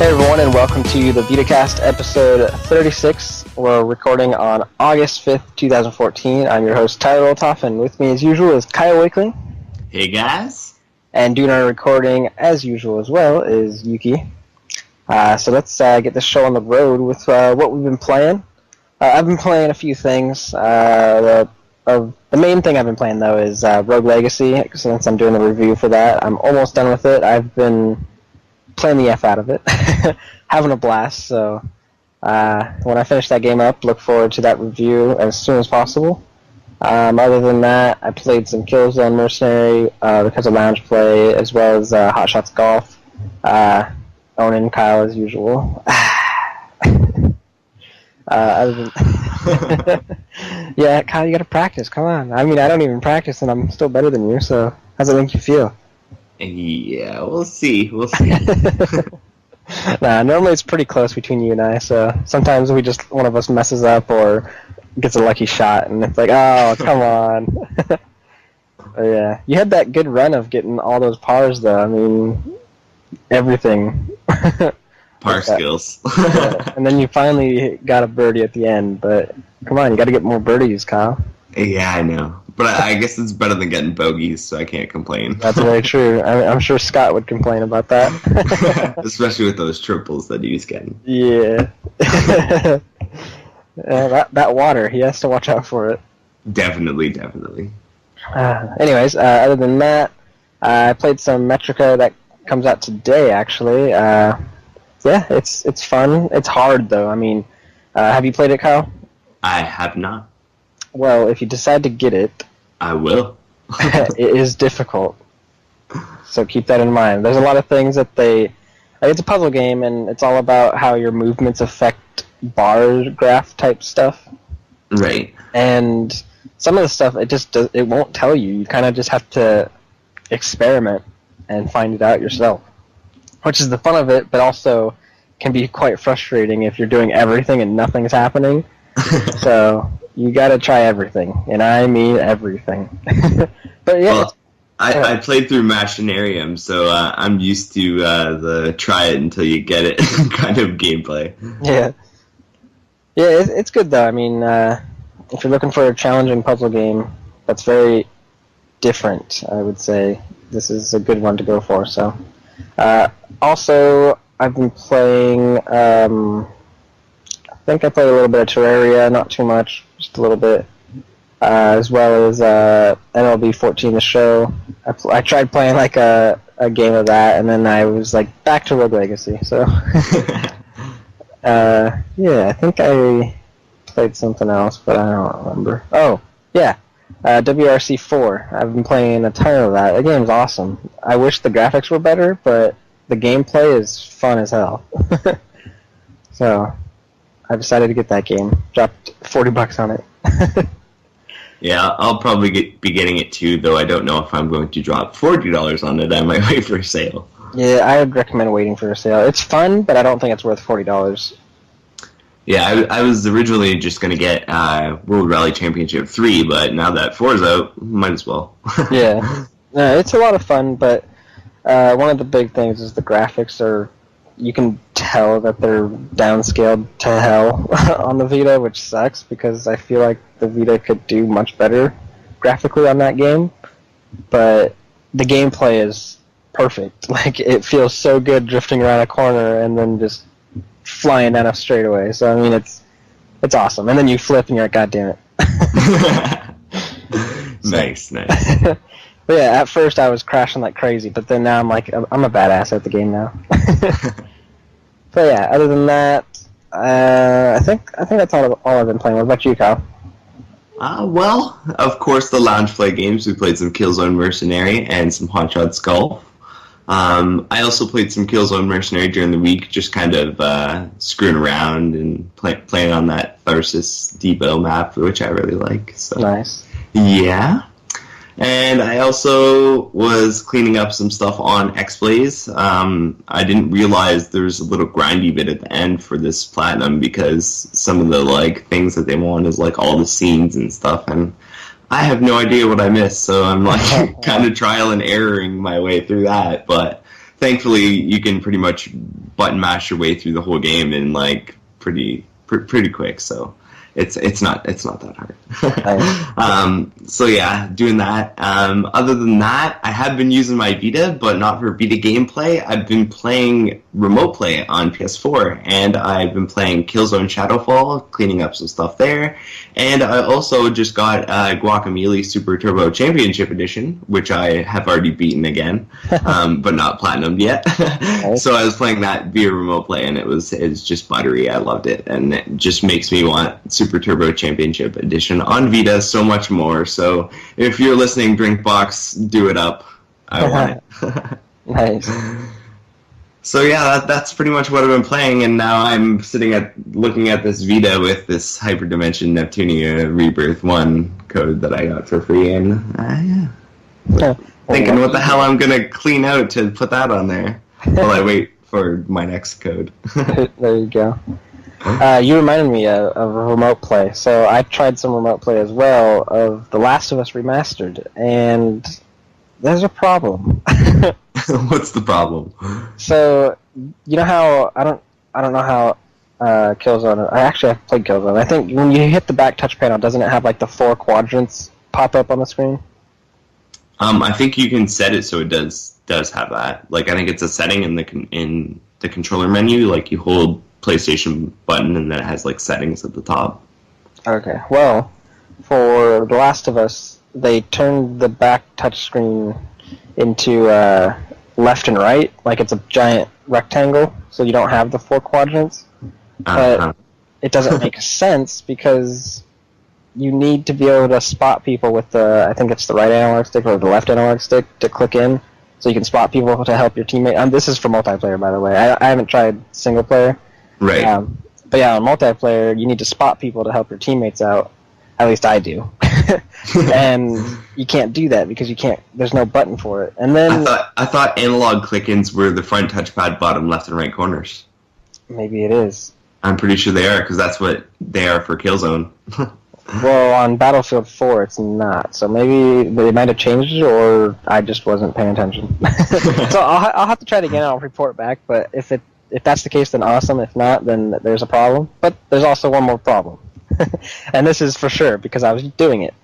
Hey everyone, and welcome to the VitaCast episode 36. We're recording on August 5th, 2014. I'm your host, Tyler Oltoff, and with me as usual is Kyle Wakeling. Hey guys. And doing our recording as usual as well is Yuki. So let's get this show on the road with what we've been playing. I've been playing a few things. The main thing I've been playing though is Rogue Legacy, since I'm doing the review for that. I'm almost done with it. I've been playing the F out of it, having a blast, so when I finish that game up, look forward to that review as soon as possible. Other than that, I played some Killzone Mercenary because of Lounge Play, as well as Hot Shots Golf, owning Kyle as usual. Other than yeah, Kyle, you gotta practice, come on. I mean, I don't even practice, and I'm still better than you, so how's it make you feel? Yeah, we'll see. Normally it's pretty close between you and I, so sometimes one of us messes up or gets a lucky shot, and it's like, oh, come on. Yeah, you had that good run of getting all those pars, though. I mean, everything. Par skills. Yeah. And then you finally got a birdie at the end, but come on, you got to get more birdies, Kyle. Yeah, I know. But I guess it's better than getting bogeys, so I can't complain. That's very true. I'm sure Scott would complain about that. Especially with those triples that he was getting. Yeah. That water, he has to watch out for it. Definitely. Anyways, other than that, I played some Metrica that comes out today, actually. Yeah, it's fun. It's hard, though. I mean, have you played it, Kyle? I have not. Well, if you decide to get it, I will. It is difficult. So keep that in mind. There's a lot of things that it's a puzzle game, and it's all about how your movements affect bar graph type stuff. Right. And some of the stuff, it won't tell you. You kind of just have to experiment and find it out yourself. Which is the fun of it, but also can be quite frustrating if you're doing everything and nothing's happening. So you gotta try everything, and I mean everything. But yeah, well, I played through Machinarium, so I'm used to the try it until you get it kind of gameplay. Yeah, it's good though. I mean, if you're looking for a challenging puzzle game that's very different, I would say this is a good one to go for. So, also I've been playing. I think I played a little bit of Terraria, not too much, just a little bit, as well as MLB 14 The Show. I tried playing like a game of that, and then I was like back to Rogue Legacy. So, yeah, I think I played something else, but I don't remember. Oh, yeah, WRC 4. I've been playing a ton of that. The game's awesome. I wish the graphics were better, but the gameplay is fun as hell. So I decided to get that game. Dropped $40 on it. Yeah, I'll probably be getting it too, though I don't know if I'm going to drop $40 on it. I might wait for a sale. Yeah, I would recommend waiting for a sale. It's fun, but I don't think it's worth $40. Yeah, I was originally just going to get World Rally Championship 3, but now that 4 is out, might as well. Yeah. No, it's a lot of fun, but one of the big things is the graphics are... You can tell that they're downscaled to hell on the Vita, which sucks because I feel like the Vita could do much better graphically on that game. But the gameplay is perfect. Like, it feels so good drifting around a corner and then just flying down a straightaway. So, I mean, it's awesome. And then you flip and you're like, God damn it. Nice. But yeah, at first I was crashing like crazy, but then now I'm like, I'm a badass at the game now. But yeah, other than that, I think that's all I've been playing. What about you, Kyle? Well, of course, the Lounge Play games. We played some Killzone Mercenary and some Hot Shots Golf. I also played some Killzone Mercenary during the week, just kind of screwing around and playing on that Tharsis Depot map, which I really like. So. Nice. Yeah. And I also was cleaning up some stuff on X-Blaze. I didn't realize there was a little grindy bit at the end for this platinum because some of the things that they want is all the scenes and stuff, and I have no idea what I missed, so I'm kind of trial and erroring my way through that. But thankfully, you can pretty much button mash your way through the whole game in like pretty quick. So it's not that hard. So yeah, doing that. Other than that, I have been using my Vita, but not for Vita gameplay. I've been playing remote play on PS4, and I've been playing Killzone Shadowfall, cleaning up some stuff there. And I also just got Guacamelee Super Turbo Championship Edition, which I have already beaten again, but not platinumed yet. So I was playing that via remote play, and it's just buttery. I loved it, and it just makes me want Super Turbo Championship Edition on Vita so much more. So if you're listening, Drinkbox, do it up. I want it. Nice. So yeah, that's pretty much what I've been playing, and now I'm looking at this Vita with this Hyperdimension Neptunia Rebirth 1 code that I got for free, and thinking what the hell I'm gonna clean out to put that on there while I wait for my next code. There you go. You reminded me of remote play, so I tried some remote play as well of The Last of Us Remastered, and there's a problem. What's the problem? So, you know how I don't know how Killzone. I actually have played Killzone. I think when you hit the back touch panel, doesn't it have like the 4 quadrants pop up on the screen? I think you can set it so it does have that. Like I think it's a setting in the controller menu. Like you hold PlayStation button and then it has like settings at the top. Okay. Well, for The Last of Us, they turned the back touch screen into left and right, like it's a giant rectangle, so you don't have the 4 quadrants. But it doesn't make sense because you need to be able to spot people with the, I think it's the right analog stick or the left analog stick to click in, so you can spot people to help your teammate. This is for multiplayer, by the way. I haven't tried single player. Right. But yeah, on multiplayer, you need to spot people to help your teammates out. At least I do. And you can't do that because there's no button for it. And then I thought analog click-ins were the front touchpad, bottom left and right corners. Maybe it is. I'm pretty sure they are, because that's what they are for Killzone. Well, on Battlefield 4, it's not. So maybe they might have changed it, or I just wasn't paying attention. So I'll have to try it again. I'll report back. But if that's the case, then awesome. If not, then there's a problem. But there's also one more problem. And this is for sure, because I was doing it.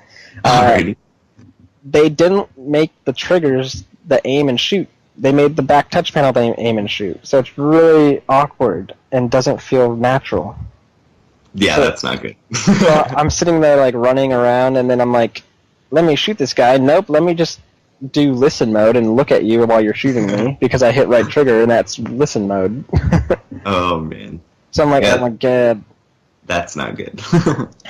They didn't make the triggers the aim and shoot. They made the back touch panel the aim and shoot. So it's really awkward and doesn't feel natural. Yeah, so, that's not good. So I'm sitting there like running around, and then I'm like, let me shoot this guy. Nope, let me just do listen mode and look at you while you're shooting me, because I hit right trigger, and that's listen mode. Oh, man. So I'm like, oh my god. That's not good.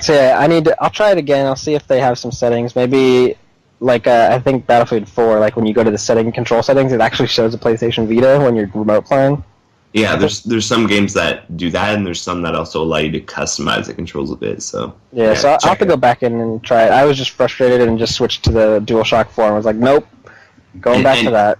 So yeah, I'll try it again. I'll see if they have some settings. Maybe, like, I think Battlefield 4, like, when you go to the control settings, it actually shows the PlayStation Vita when you're remote playing. Yeah, there's some games that do that, and there's some that also allow you to customize the controls a bit. So yeah, so I'll have to go back in and try it. I was just frustrated and just switched to the DualShock 4 and was like, nope, going back to that.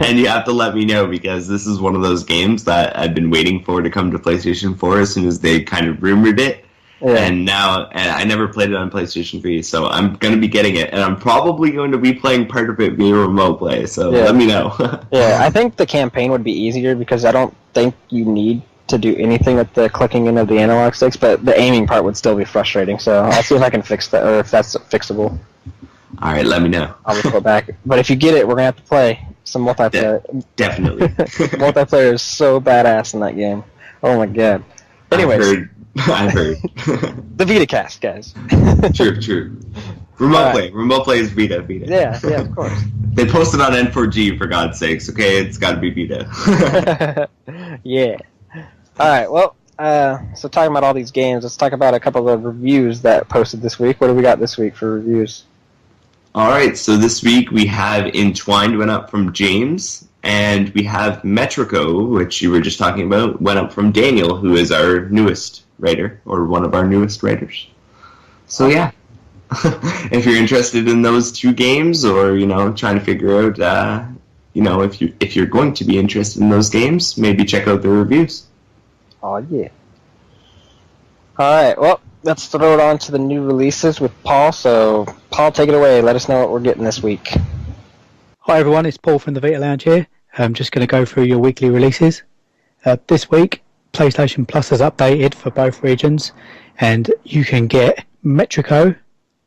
And you have to let me know, because this is one of those games that I've been waiting for to come to PlayStation 4 as soon as they kind of rumored it. Yeah. And I never played it on PlayStation 3, so I'm going to be getting it, and I'm probably going to be playing part of it via remote play, so let me know. Yeah, I think the campaign would be easier, because I don't think you need to do anything with the clicking in of the analog sticks, but the aiming part would still be frustrating, so I'll see if I can fix that, or if that's fixable. Alright, let me know. I'll report back. But if you get it, we're going to have to play some multiplayer. Definitely. Multiplayer is so badass in that game. Oh my god. Anyways. I've heard. The VitaCast, guys. True. Remote play is Vita. Yeah, of course. They posted on N4G, for God's sakes, okay? It's got to be Vita. Yeah. Alright, well, so talking about all these games, let's talk about a couple of reviews that posted this week. What do we got this week for reviews? Alright, so this week we have Entwined went up from James, and we have Metrico, which you were just talking about, went up from Daniel, who is our newest writer, or one of our newest writers. So yeah, if you're interested in those two games, or trying to figure out, if you're going to be interested in those games, maybe check out the reviews. Oh yeah. All right, well, let's throw it on to the new releases with Paul. So Paul, take it away. Let us know what we're getting this week. Hi everyone, it's Paul from the Vita Lounge here. I'm just going to go through your weekly releases. This week, PlayStation Plus has updated for both regions, and you can get Metrico,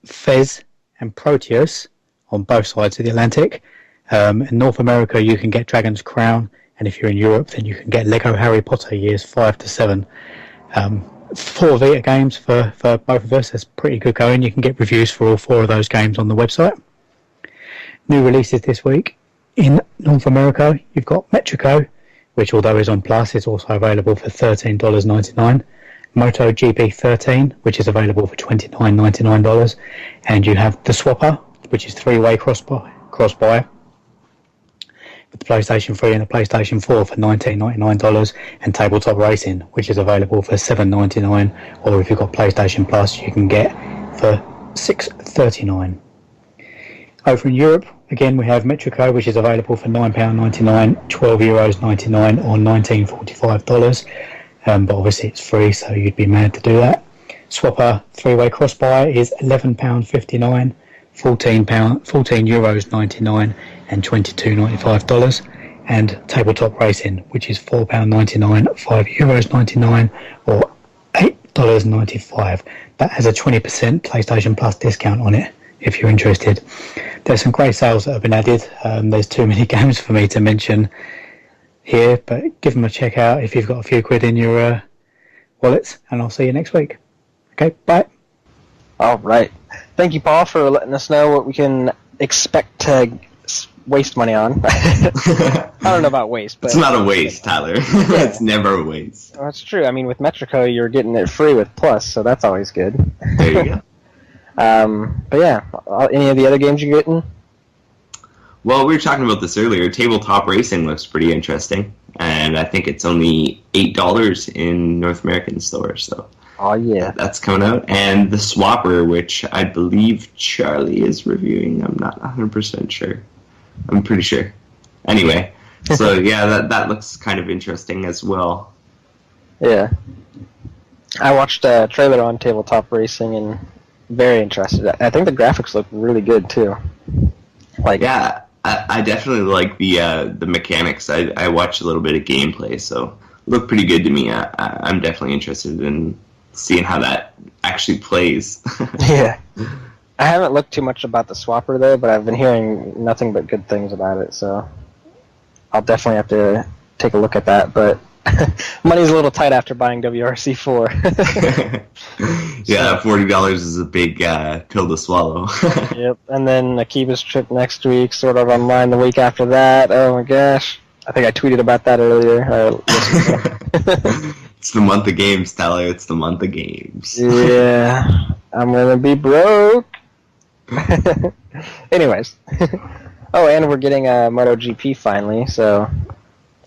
Fez, and Proteus on both sides of the Atlantic. In North America, you can get Dragon's Crown, and if you're in Europe, then you can get Lego Harry Potter Years 5 to 7. 4 Vita games for both of us. That's pretty good going. You can get reviews for all 4 of those games on the website. New releases this week. In North America, you've got Metrico, which although is on Plus, is also available for $13.99. Moto GP 13, which is available for $29.99. And you have the Swapper, which is 3-way cross-buy with the PlayStation 3 and the PlayStation 4 for $19.99, and Tabletop Racing, which is available for $7.99, or if you've got PlayStation Plus, you can get for $6.39. Over in Europe, again, we have Metrico, which is available for £9.99, €12.99, or $19.45. But obviously it's free, so you'd be mad to do that. Swapper 3-way cross-buy is £11.59, €14.99, and $22.95. And Tabletop Racing, which is £4.99, €5.99, or $8.95. That has a 20% PlayStation Plus discount on it, if you're interested. There's some great sales that have been added. There's too many games for me to mention here, but give them a check out if you've got a few quid in your wallets, and I'll see you next week. Okay, bye. All right. Thank you, Paul, for letting us know what we can expect to waste money on. I don't know about waste, but it's not a waste, Tyler. Yeah. It's never a waste. Well, that's true. I mean, with Metrico, you're getting it free with Plus, so that's always good. There you go. But yeah, any of the other games you're getting? Well, we were talking about this earlier. Tabletop Racing looks pretty interesting, and I think it's only $8 in North American stores. So, oh yeah, that's coming out. And the Swapper, which I believe Charlie is reviewing. I'm not 100% sure. I'm pretty sure. Anyway, so yeah, that looks kind of interesting as well. Yeah, I watched a trailer on Tabletop Racing and very interested. I think the graphics look really good too. Like, yeah, I definitely like the mechanics. I watched a little bit of gameplay, so it looked pretty good to me. I'm definitely interested in seeing how that actually plays. Yeah. I haven't looked too much about the Swapper, though, but I've been hearing nothing but good things about it, so I'll definitely have to take a look at that, but money's a little tight after buying WRC4. Yeah, $40 is a big pill to swallow. Yep, and then Akiba's trip next week, sort of online the week after that. Oh my gosh. I think I tweeted about that earlier. It's the month of games, Tyler. It's the month of games. Yeah, I'm going to be broke. Anyways. Oh, and we're getting a MotoGP finally, so...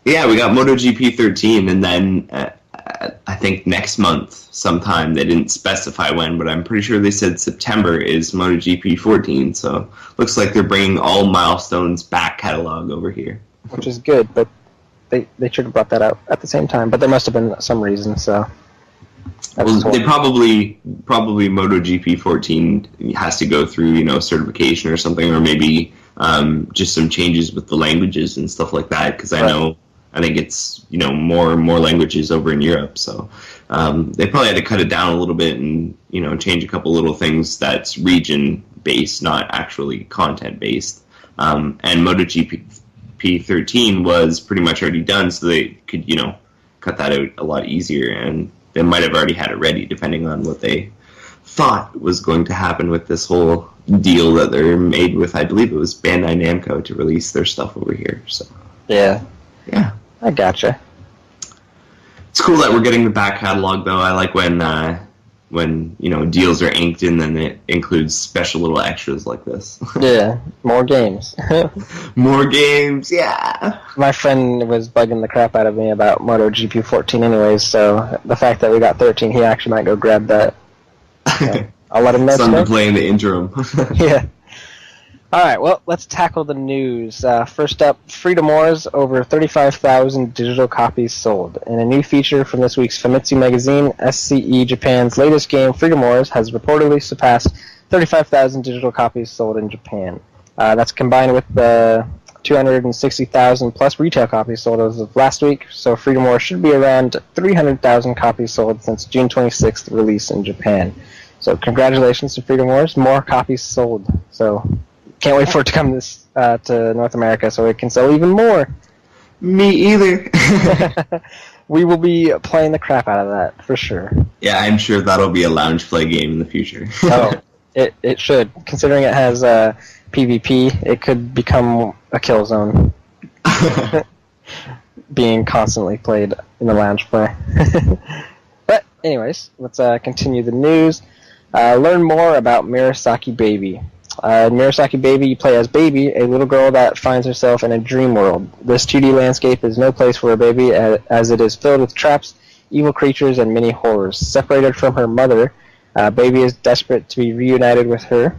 Yeah, we got MotoGP 13, and then I think next month sometime, they didn't specify when, but I'm pretty sure they said September is MotoGP 14, so looks like they're bringing all Milestone's back catalog over here. Which is good, but they should have brought that out at the same time, but there must have been some reason, so... Well, they probably MotoGP 14 has to go through, certification or something, or maybe just some changes with the languages and stuff like that, because I think it's, more languages over in Europe, so they probably had to cut it down a little bit and, change a couple little things that's region-based, not actually content-based. And MotoGP 13 was pretty much already done, so they could, cut that out a lot easier, and they might have already had it ready, depending on what they thought was going to happen with this whole deal that they're made with, I believe it was Bandai Namco, to release their stuff over here. So yeah, I gotcha. It's cool that we're getting the back catalog, though. I like when deals are inked and then it includes special little extras like this. Yeah, more games. More games, yeah. My friend was bugging the crap out of me about MotoGP 14 anyways, so the fact that we got 13, he actually might go grab that. So I'll let him know. Something to play in the interim. Yeah. Alright, well, let's tackle the news. First up, Freedom Wars, over 35,000 digital copies sold. In a new feature from this week's Famitsu magazine, SCE Japan's latest game, Freedom Wars, has reportedly surpassed 35,000 digital copies sold in Japan. That's combined with the 260,000 plus retail copies sold as of last week, so Freedom Wars should be around 300,000 copies sold since June 26th release in Japan. So congratulations to Freedom Wars, more copies sold. So can't wait for it to come to North America so it can sell even more. Me either. We will be playing the crap out of that, for sure. Yeah, I'm sure that'll be a lounge play game in the future. Oh, it should. Considering it has PvP, it could become a kill zone. Being constantly played in the lounge play. But anyways, let's continue the news. Learn more about Murasaki Baby. In Murasaki Baby, you play as Baby, a little girl that finds herself in a dream world. This 2D landscape is no place for a baby, as it is filled with traps, evil creatures, and many horrors. Separated from her mother, Baby is desperate to be reunited with her.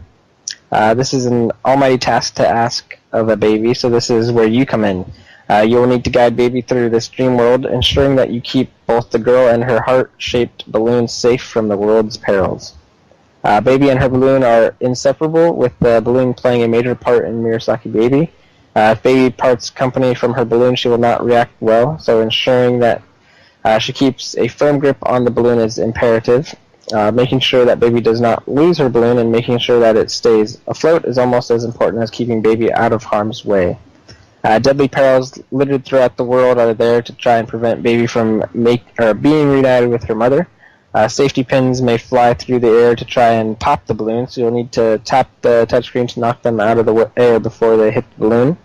This is an almighty task to ask of a baby, so this is where you come in. You will need to guide Baby through this dream world, ensuring that you keep both the girl and her heart-shaped balloon safe from the world's perils. Baby and her balloon are inseparable, with the balloon playing a major part in Murasaki Baby. If Baby parts company from her balloon, she will not react well, so ensuring that she keeps a firm grip on the balloon is imperative. Making sure that Baby does not lose her balloon and making sure that it stays afloat is almost as important as keeping Baby out of harm's way. Deadly perils littered throughout the world are there to try and prevent Baby from being reunited with her mother. Safety pins may fly through the air to try and pop the balloon, so you'll need to tap the touchscreen to knock them out of the air before they hit the balloon.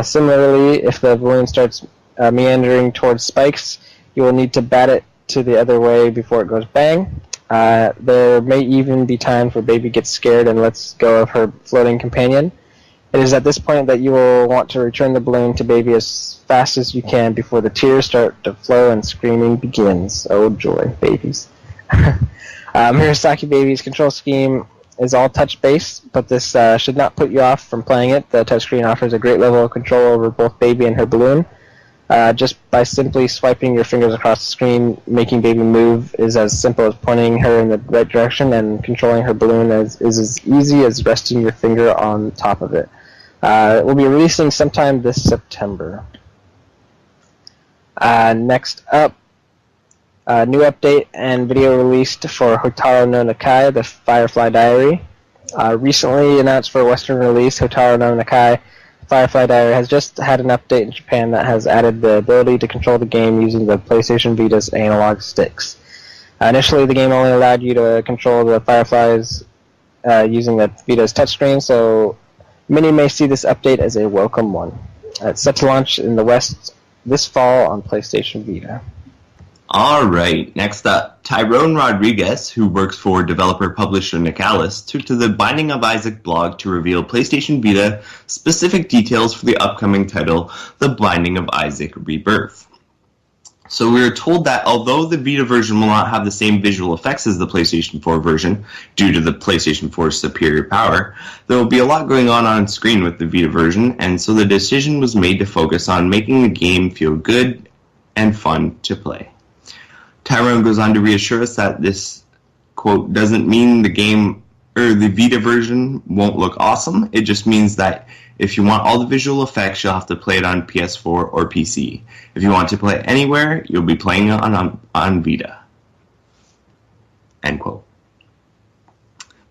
Similarly, if the balloon starts meandering towards spikes, you will need to bat it to the other way before it goes bang. There may even be times where Baby gets scared and lets go of her floating companion. It is at this point that you will want to return the balloon to Baby as fast as you can before the tears start to flow and screaming begins. Oh joy, babies. Murasaki Baby's control scheme is all touch-based, but this should not put you off from playing it. The touchscreen offers a great level of control over both Baby and her balloon. Just by simply swiping your fingers across the screen, making Baby move is as simple as pointing her in the right direction, and controlling her balloon is as easy as resting your finger on top of it. It will be releasing sometime this September. Next up, new update and video released for Hotaru no Nakai, the Firefly Diary. Recently announced for Western release, Hotaru no Nakai Firefly Diary has just had an update in Japan that has added the ability to control the game using the PlayStation Vita's analog sticks. Initially, the game only allowed you to control the Fireflies using the Vita's touchscreen, so many may see this update as a welcome one. It's set to launch in the West this fall on PlayStation Vita. Alright, next up, Tyrone Rodriguez, who works for developer-publisher Nicalis, took to the Binding of Isaac blog to reveal PlayStation Vita specific details for the upcoming title, The Binding of Isaac Rebirth. So we are told that although the Vita version will not have the same visual effects as the PlayStation 4 version, due to the PlayStation 4's superior power, there will be a lot going on screen with the Vita version, and so the decision was made to focus on making the game feel good and fun to play. Tyrone goes on to reassure us that this, quote, doesn't mean the game or the Vita version won't look awesome. It just means that if you want all the visual effects, you'll have to play it on PS4 or PC. If you want to play it anywhere, you'll be playing it on Vita. End quote.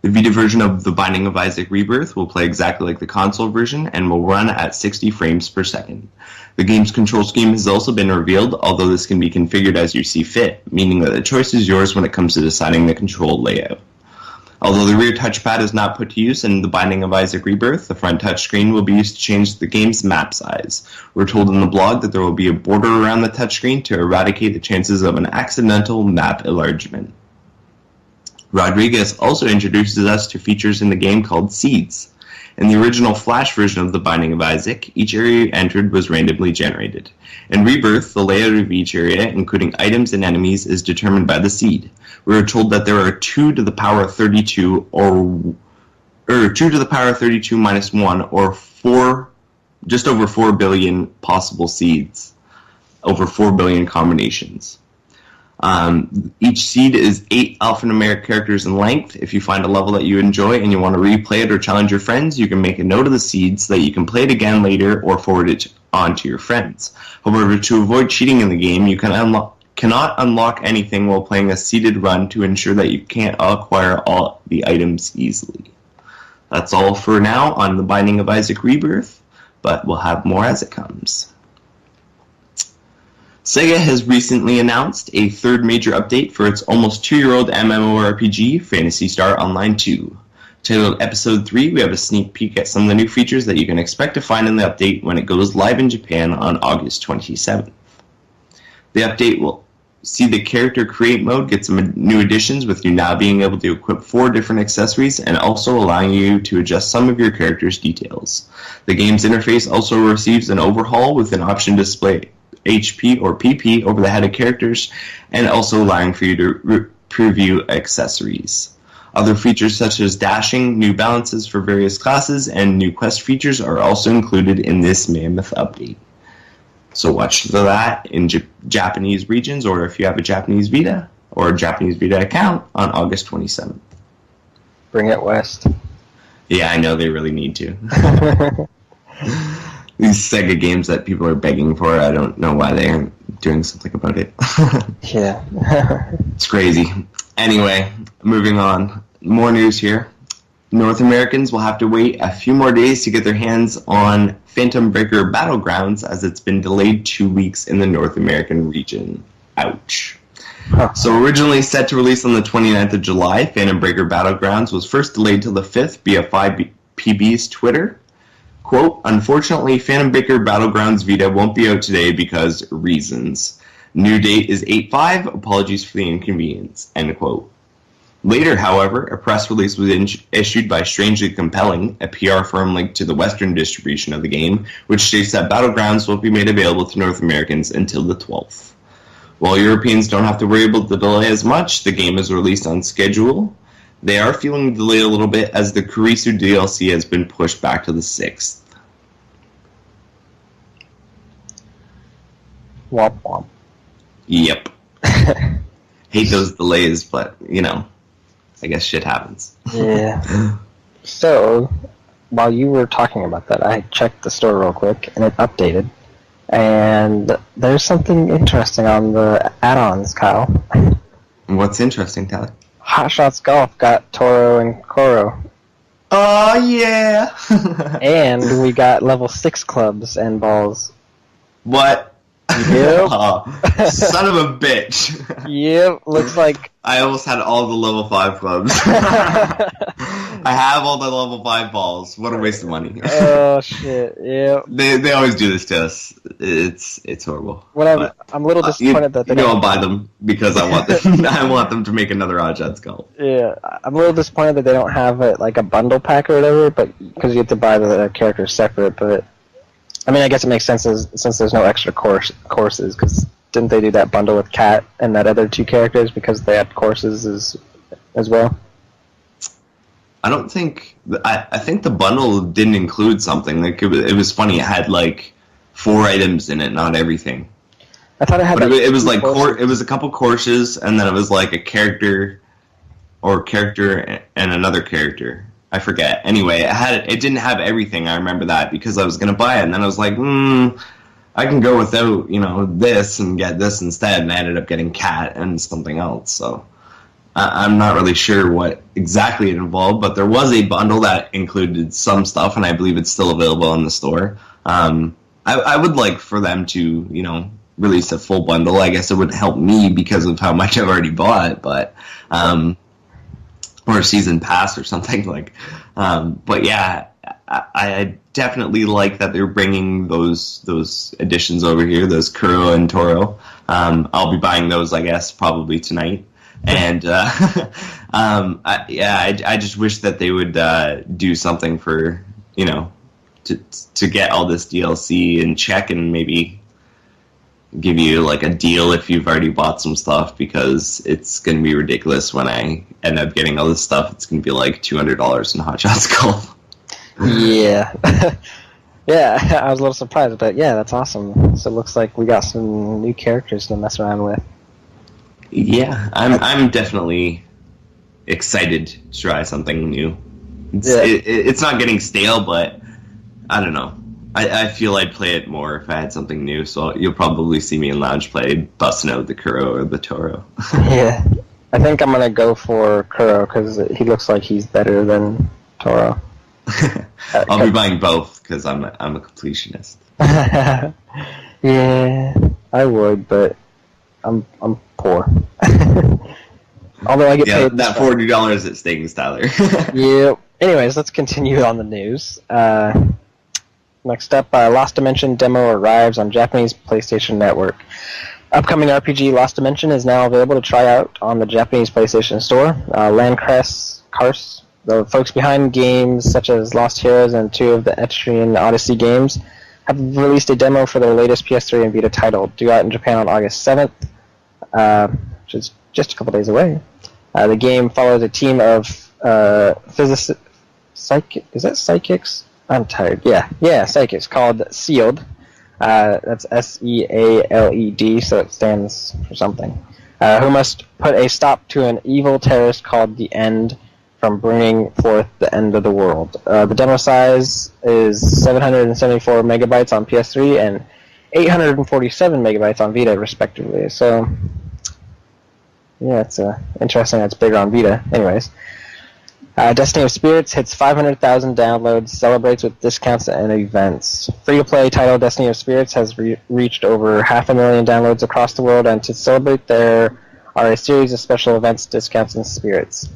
The Vita version of The Binding of Isaac Rebirth will play exactly like the console version and will run at 60 frames per second. The game's control scheme has also been revealed, although this can be configured as you see fit, meaning that the choice is yours when it comes to deciding the control layout. Although the rear touchpad is not put to use in The Binding of Isaac Rebirth, the front touchscreen will be used to change the game's map size. We're told in the blog that there will be a border around the touchscreen to eradicate the chances of an accidental map enlargement. Rodriguez also introduces us to features in the game called seeds. In the original Flash version of The Binding of Isaac, each area you entered was randomly generated. In Rebirth, the layout of each area, including items and enemies, is determined by the seed. We are told that there are 2 to the power of 32 2 to the power of 32 minus 1, or just over 4 billion possible seeds, over 4 billion combinations. Each seed is 8 alphanumeric characters in length. If you find a level that you enjoy and you want to replay it or challenge your friends, you can make a note of the seed so that you can play it again later or forward it on to your friends. However, to avoid cheating in the game, you cannot unlock anything while playing a seeded run to ensure that you can't acquire all the items easily. That's all for now on The Binding of Isaac Rebirth, but we'll have more as it comes. Sega has recently announced a third major update for its almost 2-year-old MMORPG, Phantasy Star Online 2. Titled Episode 3, we have a sneak peek at some of the new features that you can expect to find in the update when it goes live in Japan on August 27th. The update will see the character create mode get some new additions, with you now being able to equip 4 different accessories and also allowing you to adjust some of your character's details. The game's interface also receives an overhaul with an option to display HP or PP over the head of characters, and also allowing for you to preview accessories. Other features such as dashing, new balances for various classes, and new quest features are also included in this mammoth update. So watch for that in Japanese regions, or if you have a Japanese Vita or a Japanese Vita account, on August 27th. Bring it west. Yeah, I know they really need to. These Sega games that people are begging for, I don't know why they aren't doing something about it. Yeah. It's crazy. Anyway, moving on. More news here. North Americans will have to wait a few more days to get their hands on Phantom Breaker Battlegrounds, as it's been delayed 2 weeks in the North American region. Ouch. Huh. So originally set to release on the 29th of July, Phantom Breaker Battlegrounds was first delayed till the 5th via 5PB's Twitter. Quote, unfortunately, Phantom Breaker Battlegrounds Vita won't be out today because reasons. New date is 8/5. Apologies for the inconvenience. End quote. Later, however, a press release was issued by Strangely Compelling, a PR firm linked to the Western distribution of the game, which states that Battlegrounds will be made available to North Americans until the 12th. While Europeans don't have to worry about the delay as much, the game is released on schedule. They are feeling the delay a little bit as the Kurisu DLC has been pushed back to the 6th. Womp womp. Yep. Hate those delays, but, you know, I guess shit happens. Yeah. So, while you were talking about that, I checked the store real quick, and it updated. And there's something interesting on the add-ons, Kyle. What's interesting, Tyler? Hot Shots Golf got Toro and Koro. Oh, yeah! And we got level 6 clubs and balls. What? Yep. Oh, son of a bitch. Yep, looks like... I almost had all the level 5 clubs. I have all the level 5 balls. What a waste of money. Oh, shit, yep. They always do this to us. It's horrible. I'm a little disappointed that they don't... I'll buy them because I want them. I want them to make another Odd Shots Golf. Yeah, I'm a little disappointed that they don't have it like a bundle pack or whatever, but because you have to buy the characters separate, but... I mean, I guess it makes sense since there's no extra courses, because didn't they do that bundle with Kat and that other 2 characters because they had courses as well? I don't think... I think the bundle didn't include something. Like it was funny. It had like 4 items in it, not everything. I thought it had... But it was like... It was a couple courses, and then it was like a character and another character. I forget. Anyway, it didn't have everything. I remember that because I was going to buy it, and then I was like, I can go without, this and get this instead, and I ended up getting Cat and something else. So I'm not really sure what exactly it involved, but there was a bundle that included some stuff, and I believe it's still available in the store. I would like for them to, release a full bundle. I guess it would help me because of how much I've already bought, but... or a season pass or something like. But yeah, I definitely like that they're bringing those additions over here, those Kuro and Toro. I'll be buying those, I guess, probably tonight. And I just wish that they would do something for to get all this DLC in check and maybe give you like a deal if you've already bought some stuff, because it's going to be ridiculous when I end up getting all this stuff. It's going to be like $200 in Hot Shots Golf. Yeah. Yeah, I was a little surprised, but yeah, that's awesome. So it looks like we got some new characters to mess around with. Yeah, I'm definitely excited to try something new. Yeah. It's not getting stale, but I don't know. I feel I'd play it more if I had something new, so you'll probably see me in Lounge play busting out the Kuro or the Toro. Yeah. I think I'm going to go for Kuro because he looks like he's better than Toro. I'll be buying both because I'm a completionist. Yeah, I would, but I'm poor. Although I get paid. That $40 at stake, Tyler. Yep. Anyways, let's continue on the news. Next up, Lost Dimension demo arrives on Japanese PlayStation Network. Upcoming RPG Lost Dimension is now available to try out on the Japanese PlayStation Store. Landcrest, the folks behind games such as Lost Heroes and two of the Etrian Odyssey games, have released a demo for their latest PS3 and Vita title, due out in Japan on August 7th, which is just a couple days away. The game follows a team of psychics? I'm tired. Yeah, psychics called Sealed. That's SEALED, so it stands for something. Who must put a stop to an evil terrorist called the End from bringing forth the end of the world. The demo size is 774 megabytes on PS3 and 847 megabytes on Vita, respectively. So, yeah, it's interesting that's bigger on Vita. Anyways. Destiny of Spirits hits 500,000 downloads, celebrates with discounts and events. Free-to-play title Destiny of Spirits has reached over 500,000 downloads across the world, and to celebrate there are a series of special events, discounts, and spirits.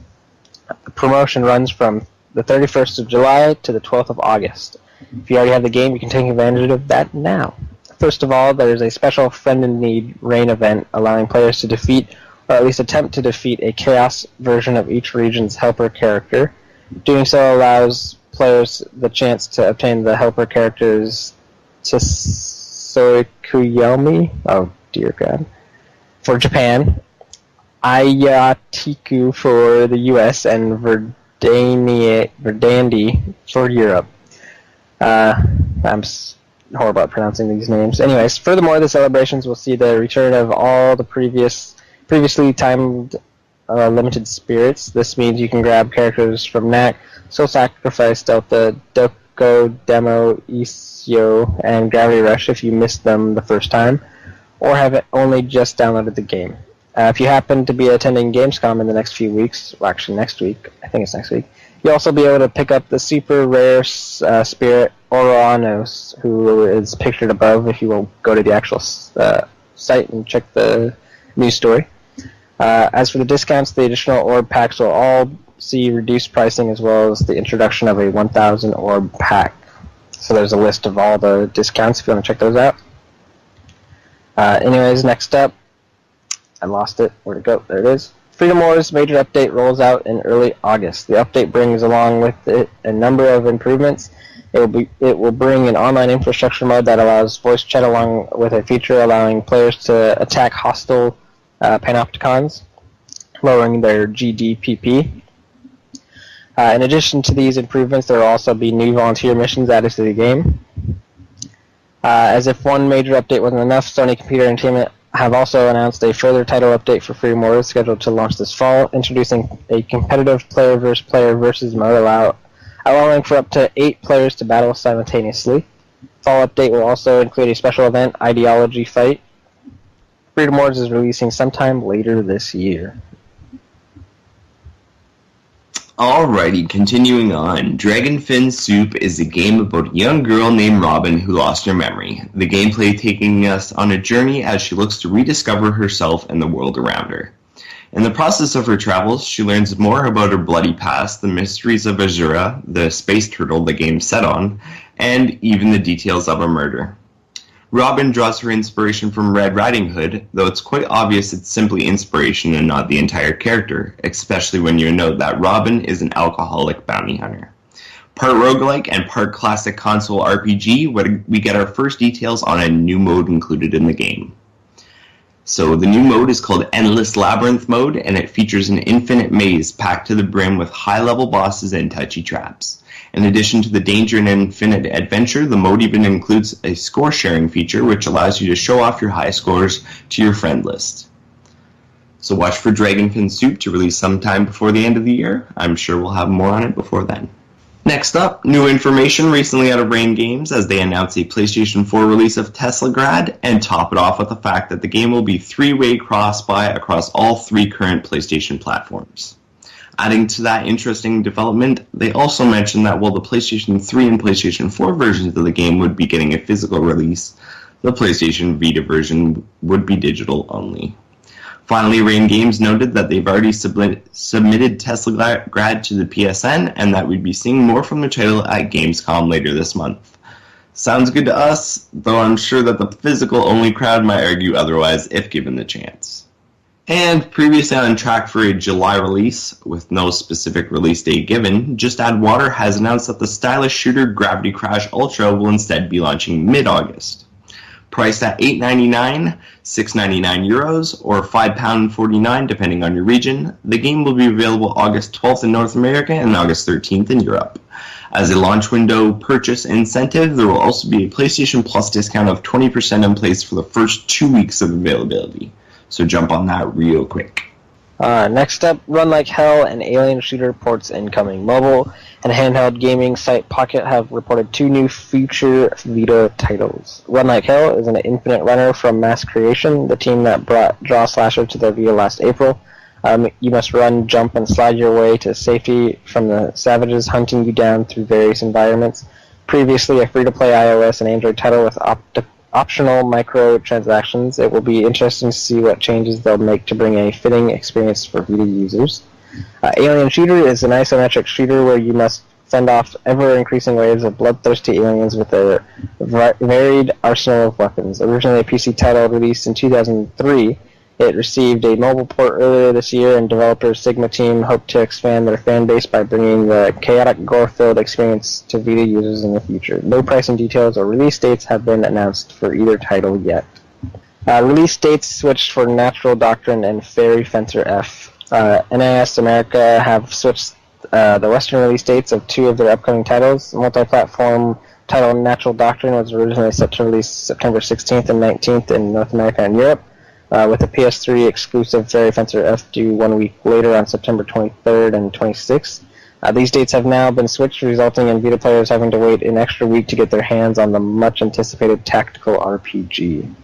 The promotion runs from the 31st of July to the 12th of August. If you already have the game, you can take advantage of that now. First of all, there is a special Friend in Need rain event allowing players to defeat or at least attempt to defeat a chaos version of each region's helper character. Doing so allows players the chance to obtain the helper characters Tsukuyomi, oh dear god, for Japan, Ayatiku for the US, and Verdandi for Europe. I'm horrible at pronouncing these names. Anyways, furthermore, the celebrations will see the return of all the previously timed limited spirits. This means you can grab characters from Knack, Soul Sacrifice, Delta, Doko, Demo, Isio, and Gravity Rush if you missed them the first time, or have only just downloaded the game. If you happen to be attending Gamescom in the next few weeks, well actually next week, I think it's next week, you'll also be able to pick up the super rare spirit Oroanos, who is pictured above if you will go to the actual site and check the news story. As for the discounts, the additional orb packs will all see reduced pricing as well as the introduction of a 1,000 orb pack. So there's a list of all the discounts if you want to check those out. Anyways, next up, I lost it. Where'd it go? There it is. Freedom Wars major update rolls out in early August. The update brings along with it a number of improvements. It will bring an online infrastructure mode that allows voice chat along with a feature allowing players to attack hostile panopticons, lowering their GDPP. In addition to these improvements, there will also be new volunteer missions added to the game. As if one major update wasn't enough, Sony Computer Entertainment have also announced a further title update for Freedom Wars scheduled to launch this fall, introducing a competitive player versus mode allowing for up to 8 players to battle simultaneously. Fall update will also include a special event, Ideology Fight. Freedom Wars is releasing sometime later this year. Alrighty, continuing on. Dragonfin Soup is a game about a young girl named Robin who lost her memory. The gameplay taking us on a journey as she looks to rediscover herself and the world around her. In the process of her travels, she learns more about her bloody past, the mysteries of Azura, the space turtle the game set on, and even the details of a murder. Robin draws her inspiration from Red Riding Hood, though it's quite obvious it's simply inspiration and not the entire character, especially when you know that Robin is an alcoholic bounty hunter. Part roguelike and part classic console RPG, we get our first details on a new mode included in the game. So the new mode is called Endless Labyrinth Mode, and it features an infinite maze packed to the brim with high-level bosses and touchy traps. In addition to the danger and infinite adventure, the mode even includes a score sharing feature which allows you to show off your high scores to your friend list. So watch for Dragonfin Soup to release sometime before the end of the year. I'm sure we'll have more on it before then. Next up, new information recently out of Rain Games as they announce a PlayStation 4 release of Teslagrad, and top it off with the fact that the game will be three-way cross-buy across all three current PlayStation platforms. Adding to that interesting development, they also mentioned that while the PlayStation 3 and PlayStation 4 versions of the game would be getting a physical release, the PlayStation Vita version would be digital only. Finally, Rain Games noted that they've already submitted Teslagrad to the PSN, and that we'd be seeing more from the title at Gamescom later this month. Sounds good to us, though I'm sure that the physical-only crowd might argue otherwise if given the chance. And previously on track for a July release, with no specific release date given, Just Add Water has announced that the stylish shooter Gravity Crash Ultra will instead be launching mid-August. Priced at €8.99, €6.99, or £5.49 depending on your region, the game will be available August 12th in North America and August 13th in Europe. As a launch window purchase incentive, there will also be a PlayStation Plus discount of 20% in place for the first 2 weeks of availability. So jump on that real quick. Next up, Run Like Hell and Alien Shooter ports incoming. Mobile and handheld gaming site Pocket have reported 2 new future Vita titles. Run Like Hell is an infinite runner from Mass Creation, the team that brought Draw Slasher to their Vita last April. You must run, jump, and slide your way to safety from the savages hunting you down through various environments. Previously a free-to-play iOS and Android title with optional microtransactions, it will be interesting to see what changes they'll make to bring a fitting experience for Vita users. Alien Shooter is an isometric shooter where you must fend off ever-increasing waves of bloodthirsty aliens with a varied arsenal of weapons. Originally a PC title released in 2003, it received a mobile port earlier this year, and developer Sigma Team hope to expand their fan base by bringing the chaotic, gore-filled experience to Vita users in the future. No pricing details or release dates have been announced for either title yet. Release dates switched for Natural Doctrine and Fairy Fencer F. NIS America have switched the Western release dates of 2 of their upcoming titles. Multi-platform title Natural Doctrine was originally set to release September 16th and 19th in North America and Europe, with the PS3 exclusive Fairy Fencer F due 1 week later on September 23rd and 26th. These dates have now been switched, resulting in Vita players having to wait an extra week to get their hands on the much-anticipated tactical RPG.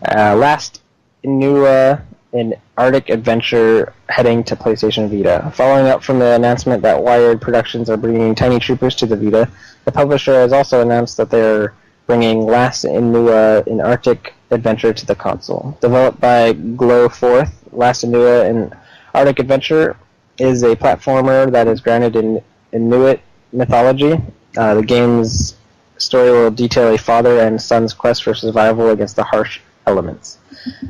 Last, Inua, an Arctic adventure heading to PlayStation Vita. Following up from the announcement that Wired Productions are bringing Tiny Troopers to the Vita, the publisher has also announced that they're bringing Last Inua, an Arctic adventure to the console. Developed by Glowforth, Last Inua, an Arctic adventure is a platformer that is grounded in Inuit mythology. The game's story will detail a father and son's quest for survival against the harsh elements.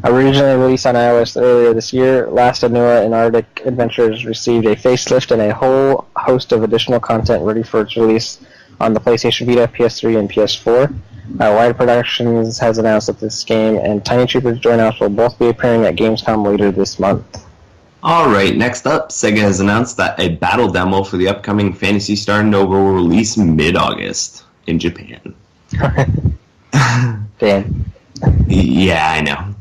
Originally released on iOS earlier this year, Last Inua and Arctic Adventures received a facelift and a whole host of additional content ready for its release on the PlayStation Vita, PS3, and PS4. Wired Productions has announced that this game and Tiny Troopers Join Us will both be appearing at Gamescom later this month. Alright, next up, Sega has announced that a battle demo for the upcoming Phantasy Star Nova will release mid-August in Japan. Dan. Yeah, I know.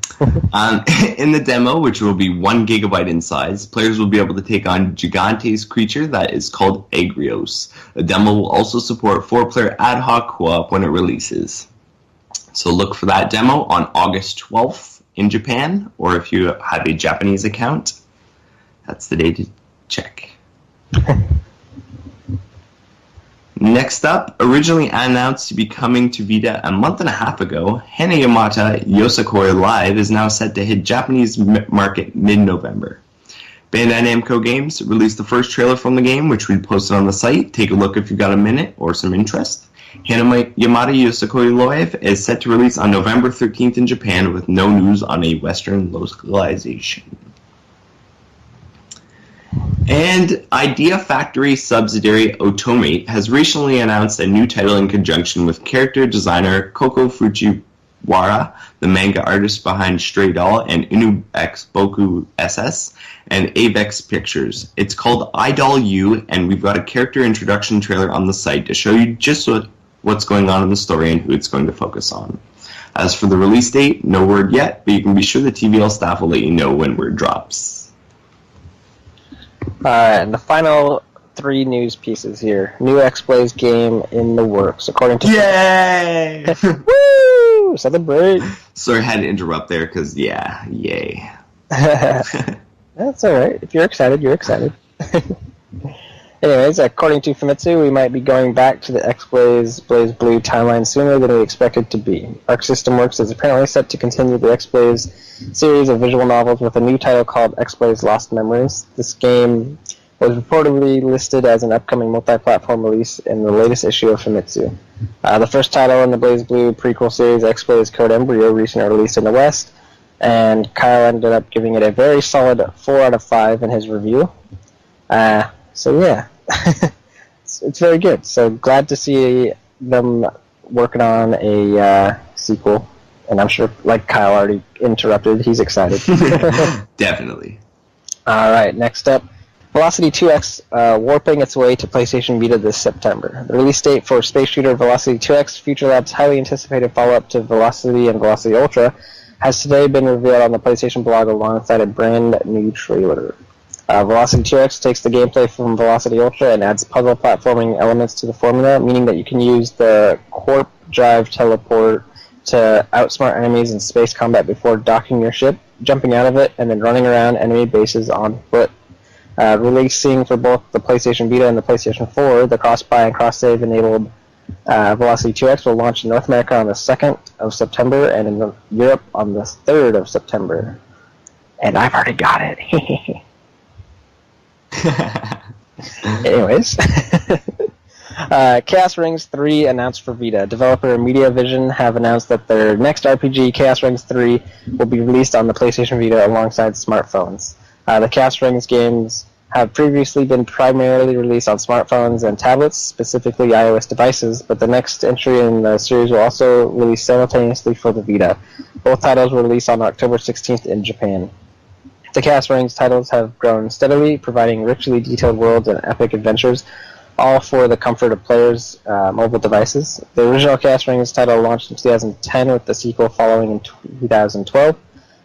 In the demo, which will be 1 gigabyte in size, players will be able to take on Gigante's creature that is called Agrios. The demo will also support 4-player ad hoc co-op when it releases. So look for that demo on August 12th in Japan, or if you have a Japanese account, that's the day to check. Next up, originally announced to be coming to Vita a month and a half ago, Hanayamata Yosakoi Live is now set to hit Japanese market mid-November. Bandai Namco Games released the first trailer from the game, which we posted on the site. Take a look if you've got a minute or some interest. Hanayamata Yosakoi Live is set to release on November 13th in Japan with no news on a Western localization. And Idea Factory subsidiary Automate has recently announced a new title in conjunction with character designer Koko Fujiwara, the manga artist behind Stray Doll and Inubex Boku SS, and Avex Pictures. It's called Idol U, and we've got a character introduction trailer on the site to show you just what's going on in the story and who it's going to focus on. As for the release date, no word yet, but you can be sure the TVL staff will let you know when word drops. And the final 3 news pieces here. New X-Blaze game in the works, according to... Yay! Woo! Celebrate! Sorry, I had to interrupt there, because, yay. That's alright. If you're excited, you're excited. Anyways, according to Famitsu, we might be going back to the X-Blaze Blaze Blue timeline sooner than we expected to be. Arc System Works is apparently set to continue the X-Blaze series of visual novels with a new title called X-Blaze Lost Memories. This game was reportedly listed as an upcoming multi-platform release in the latest issue of Famitsu. The first title in the Blaze Blue prequel series, X-Blaze Code Embryo, recently released in the West, and Kyle ended up giving it a very solid 4 out of 5 in his review. So yeah, it's very good. So glad to see them working on a sequel, and I'm sure, like Kyle already interrupted, he's excited. Definitely. All right, next up, Velocity 2X warping its way to PlayStation Vita this September. The release date for space shooter Velocity 2X, Future Lab's highly anticipated follow-up to Velocity and Velocity Ultra, has today been revealed on the PlayStation blog alongside a brand new trailer. Velocity 2X takes the gameplay from Velocity Ultra and adds puzzle platforming elements to the formula, meaning that you can use the Corp Drive teleport to outsmart enemies in space combat before docking your ship, jumping out of it, and then running around enemy bases on foot. Releasing for both the PlayStation Vita and the PlayStation 4, the cross-buy and cross-save enabled Velocity 2X will launch in North America on the 2nd of September and in Europe on the 3rd of September. And I've already got it. Anyways, Chaos Rings 3 announced for Vita. Developer MediaVision have announced that their next RPG, Chaos Rings 3, will be released on the PlayStation Vita alongside smartphones. The Chaos Rings games have previously been primarily released on smartphones and tablets, specifically iOS devices, but the next entry in the series will also release simultaneously for the Vita. Both titles will release on October 16th in Japan. The Chaos Rings titles have grown steadily, providing richly detailed worlds and epic adventures, all for the comfort of players' mobile devices. The original Chaos Rings title launched in 2010, with the sequel following in 2012.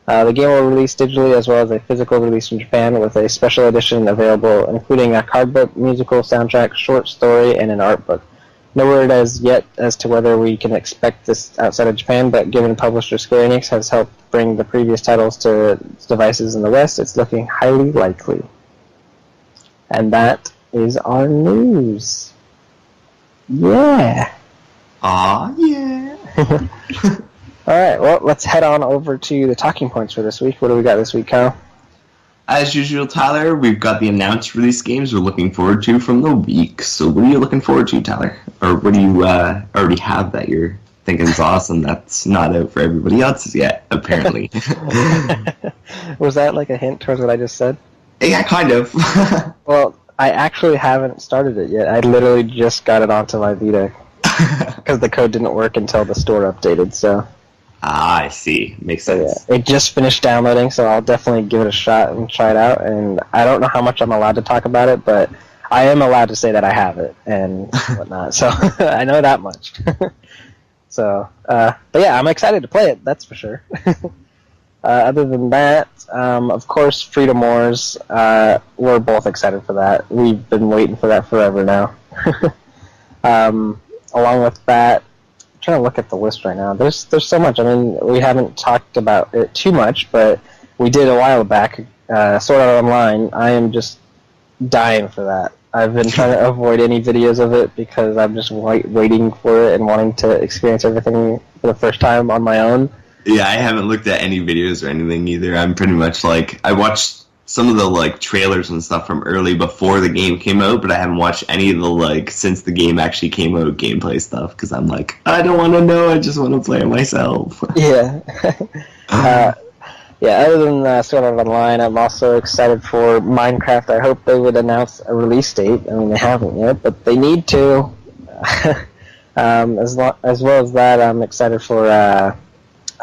The game will release digitally as well as a physical release in Japan, with a special edition available, including a card book, musical soundtrack, short story, and an art book. No word as yet as to whether we can expect this outside of Japan, but given publisher Square Enix has helped bring the previous titles to devices in the West, it's looking highly likely. And that is our news. Yeah. Aw, yeah. Alright, well, let's head on over to the talking points for this week. What do we got this week, Kyle? As usual, Tyler, we've got the announced release games we're looking forward to from the week. So what are you looking forward to, Tyler? Or what do you already have that you're thinking is awesome that's not out for everybody else yet, apparently? Was that like a hint towards what I just said? Yeah, kind of. Well, I actually haven't started it yet. I literally just got it onto my Vita because the code didn't work until the store updated, so... Ah, I see. Makes sense. Yeah, it just finished downloading, so I'll definitely give it a shot and try it out. And I don't know how much I'm allowed to talk about it, but I am allowed to say that I have it and whatnot. So I know that much. So, but yeah, I'm excited to play it. That's for sure. Other than that, of course, Freedom Wars. We're both excited for that. We've been waiting for that forever now. Along with that. Trying to look at the list right now. There's so much. I mean, we haven't talked about it too much, but we did a while back. Sword Art Online. I am just dying for that. I've been trying to avoid any videos of it because I'm just waiting for it and wanting to experience everything for the first time on my own. Yeah, I haven't looked at any videos or anything either. I'm pretty much like, I watched some of the like trailers and stuff from early before the game came out, but I haven't watched any of the like since the game actually came out gameplay stuff because I'm like, I don't want to know, I just want to play it myself. Yeah. Yeah, other than Sword Art Online, I'm also excited for Minecraft. I hope they would announce a release date. I mean, they haven't yet, but they need to. As well as that, I'm excited for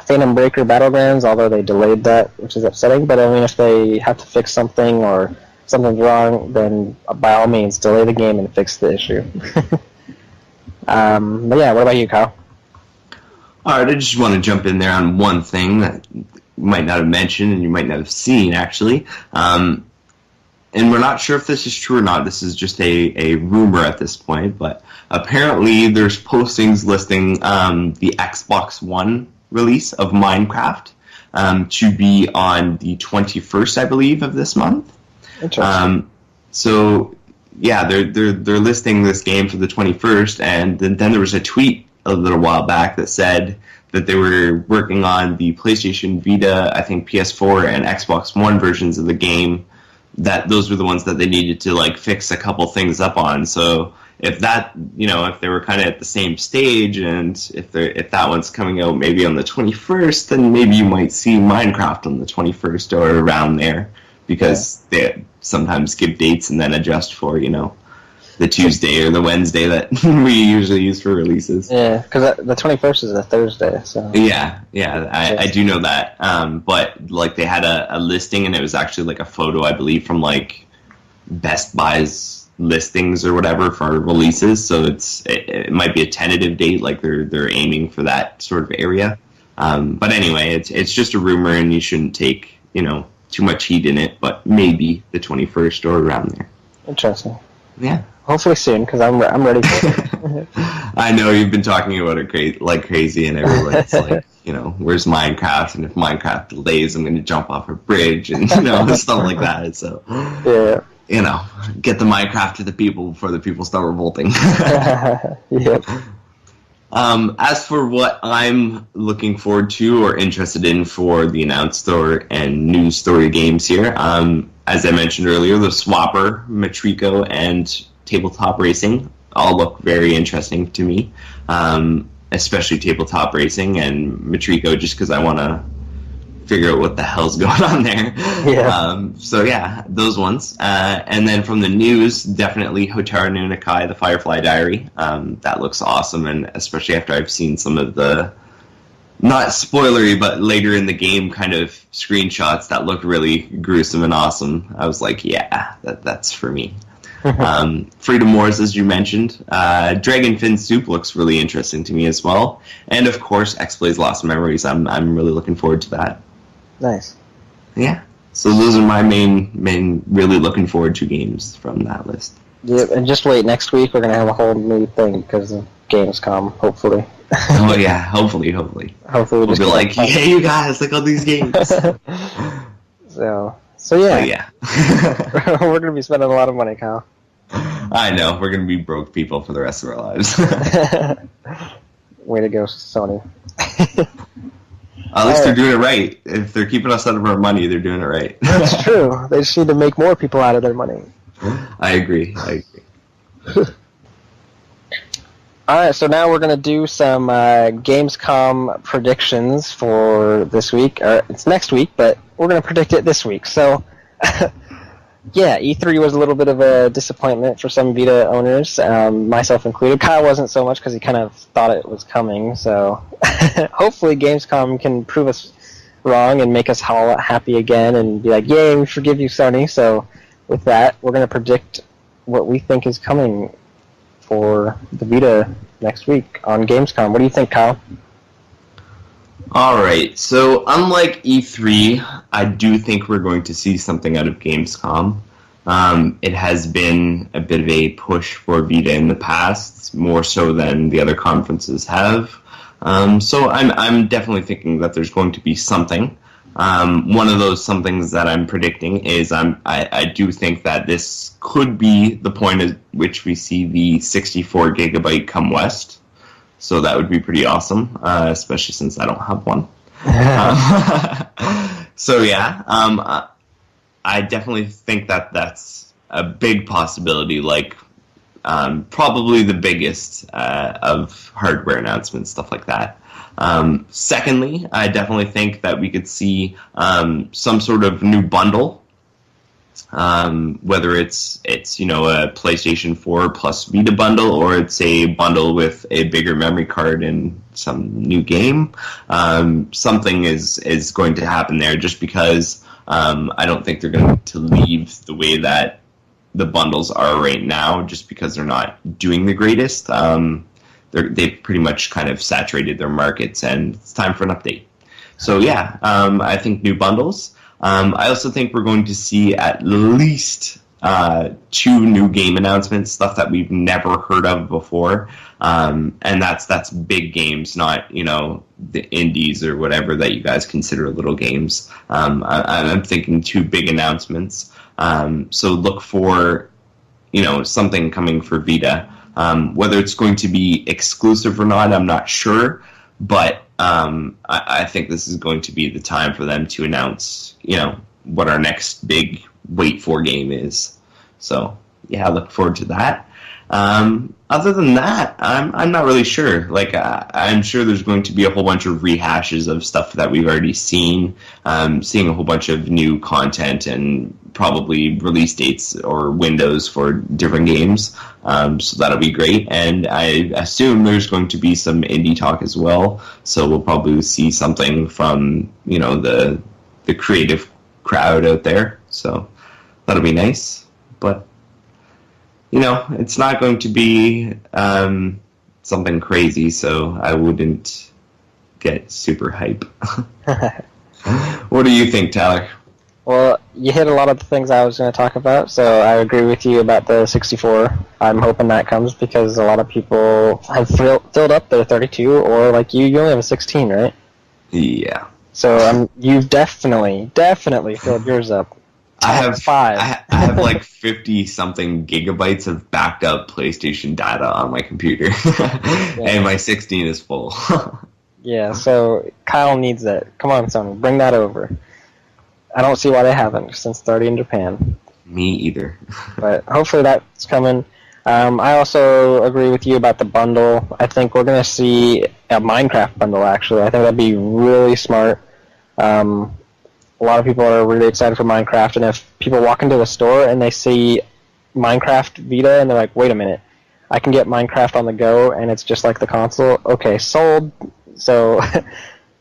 Phantom Breaker Battlegrounds, although they delayed that, which is upsetting. But I mean, if they have to fix something or something's wrong, then by all means, delay the game and fix the issue. But yeah, what about you, Kyle? All right, I just want to jump in there on one thing that you might not have mentioned and you might not have seen, actually. And we're not sure if this is true or not. This is just a rumor at this point, but apparently there's postings listing the Xbox One release of Minecraft to be on the 21st, I believe, of this month. Interesting. So yeah, they're listing this game for the 21st, and then there was a tweet a little while back that said that they were working on the PlayStation Vita, I think PS4 and Xbox One versions of the game. That those were the ones that they needed to like fix a couple things up on. So if that, if they were kind of at the same stage, and if that one's coming out maybe on the 21st, then maybe you might see Minecraft on the 21st or around there, because they sometimes give dates and then adjust for, the Tuesday or the Wednesday that we usually use for releases. Yeah, because the 21st is a Thursday, so... Yeah, I do know that. But, like, they had a listing, and it was actually, like, a photo, I believe, from, like, Best Buy's listings or whatever for releases, so it might be a tentative date, like, they're aiming for that sort of area. But anyway, it's just a rumor, and you shouldn't take, too much heat in it, but maybe the 21st or around there. Interesting. Yeah. Hopefully soon, because I'm ready for it. I know you've been talking about it like crazy, and everyone's like, where's Minecraft? And if Minecraft delays, I'm going to jump off a bridge, and stuff like that. So, get the Minecraft to the people before the people start revolting. Yep. As for what I'm looking forward to or interested in for the announced and news story games here, as I mentioned earlier, the Swapper, Matrico, and Tabletop Racing all look very interesting to me, especially Tabletop Racing and Matrico, just because I want to figure out what the hell's going on there. Yeah. So yeah, those ones. And then from the news, definitely Hotaru no Nakai, the Firefly Diary. That looks awesome, and especially after I've seen some of the, not spoilery, but later in the game kind of screenshots that looked really gruesome and awesome. I was like, yeah, that's for me. Freedom Wars, as you mentioned. Dragon Fin Soup looks really interesting to me as well. And of course, X-Blaze Lost Memories. I'm really looking forward to that. Nice. Yeah. So those are my main really looking forward to games from that list. Yep, and just wait, next week we're going to have a whole new thing because of Gamescom, hopefully. Oh yeah, hopefully. Hopefully we'll be like, hey you guys, look at all these games. So yeah. Yeah. We're going to be spending a lot of money, Kyle. I know, we're going to be broke people for the rest of our lives. Way to go, Sony. At least they're doing it right. If they're keeping us out of our money, they're doing it right. That's true. They just need to make more people out of their money. I agree. Alright, so now we're going to do some Gamescom predictions for this week. It's next week, but we're going to predict it this week. So, yeah, E3 was a little bit of a disappointment for some Vita owners, myself included. Kyle wasn't so much because he kind of thought it was coming, so hopefully Gamescom can prove us wrong and make us all happy again and be like, yay, we forgive you, Sony. So with that, we're going to predict what we think is coming for the Vita next week on Gamescom. What do you think, Kyle? Alright, so unlike E3, I do think we're going to see something out of Gamescom. It has been a bit of a push for Vita in the past, more so than the other conferences have. So I'm definitely thinking that there's going to be something. One of those somethings that I'm predicting is I do think that this could be the point at which we see the 64 gigabyte come west. So that would be pretty awesome, especially since I don't have one. So yeah, I definitely think that that's a big possibility, like probably the biggest of hardware announcements, stuff like that. Secondly, I definitely think that we could see some sort of new bundle. Whether it's a PlayStation 4 plus Vita bundle, or it's a bundle with a bigger memory card and some new game, something is going to happen there. Just because I don't think they're going to leave the way that the bundles are right now, just because they're not doing the greatest. they've pretty much kind of saturated their markets, and it's time for an update. So yeah, I think new bundles. I also think we're going to see at least 2 new game announcements, stuff that we've never heard of before, and that's big games, not the indies or whatever that you guys consider little games. I'm thinking 2 big announcements. So look for something coming for Vita. Whether it's going to be exclusive or not, I'm not sure, but I think this is going to be the time for them to announce, what our next big wait for game is. So yeah, I look forward to that. Other than that, I'm not really sure. Like I'm sure there's going to be a whole bunch of rehashes of stuff that we've already seen. Seeing a whole bunch of new content and probably release dates or windows for different games. So that'll be great. And I assume there's going to be some indie talk as well. So we'll probably see something from the creative crowd out there. So that'll be nice. But it's not going to be something crazy, so I wouldn't get super hype. What do you think, Tyler? Well, you hit a lot of the things I was going to talk about, so I agree with you about the 64. I'm hoping that comes because a lot of people have filled up their 32, or like you only have a 16, right? Yeah. So you've definitely filled yours up. I have 5. I have like 50-something gigabytes of backed up PlayStation data on my computer, and my 16 is full. Yeah, so Kyle needs that. Come on, Sony, bring that over. I don't see why they haven't, since it's already in Japan. Me either. But hopefully that's coming. I also agree with you about the bundle. I think we're going to see a Minecraft bundle, actually. I think that'd be really smart. A lot of people are really excited for Minecraft, and if people walk into a store and they see Minecraft Vita and they're like, wait a minute, I can get Minecraft on the go and it's just like the console, okay, sold. So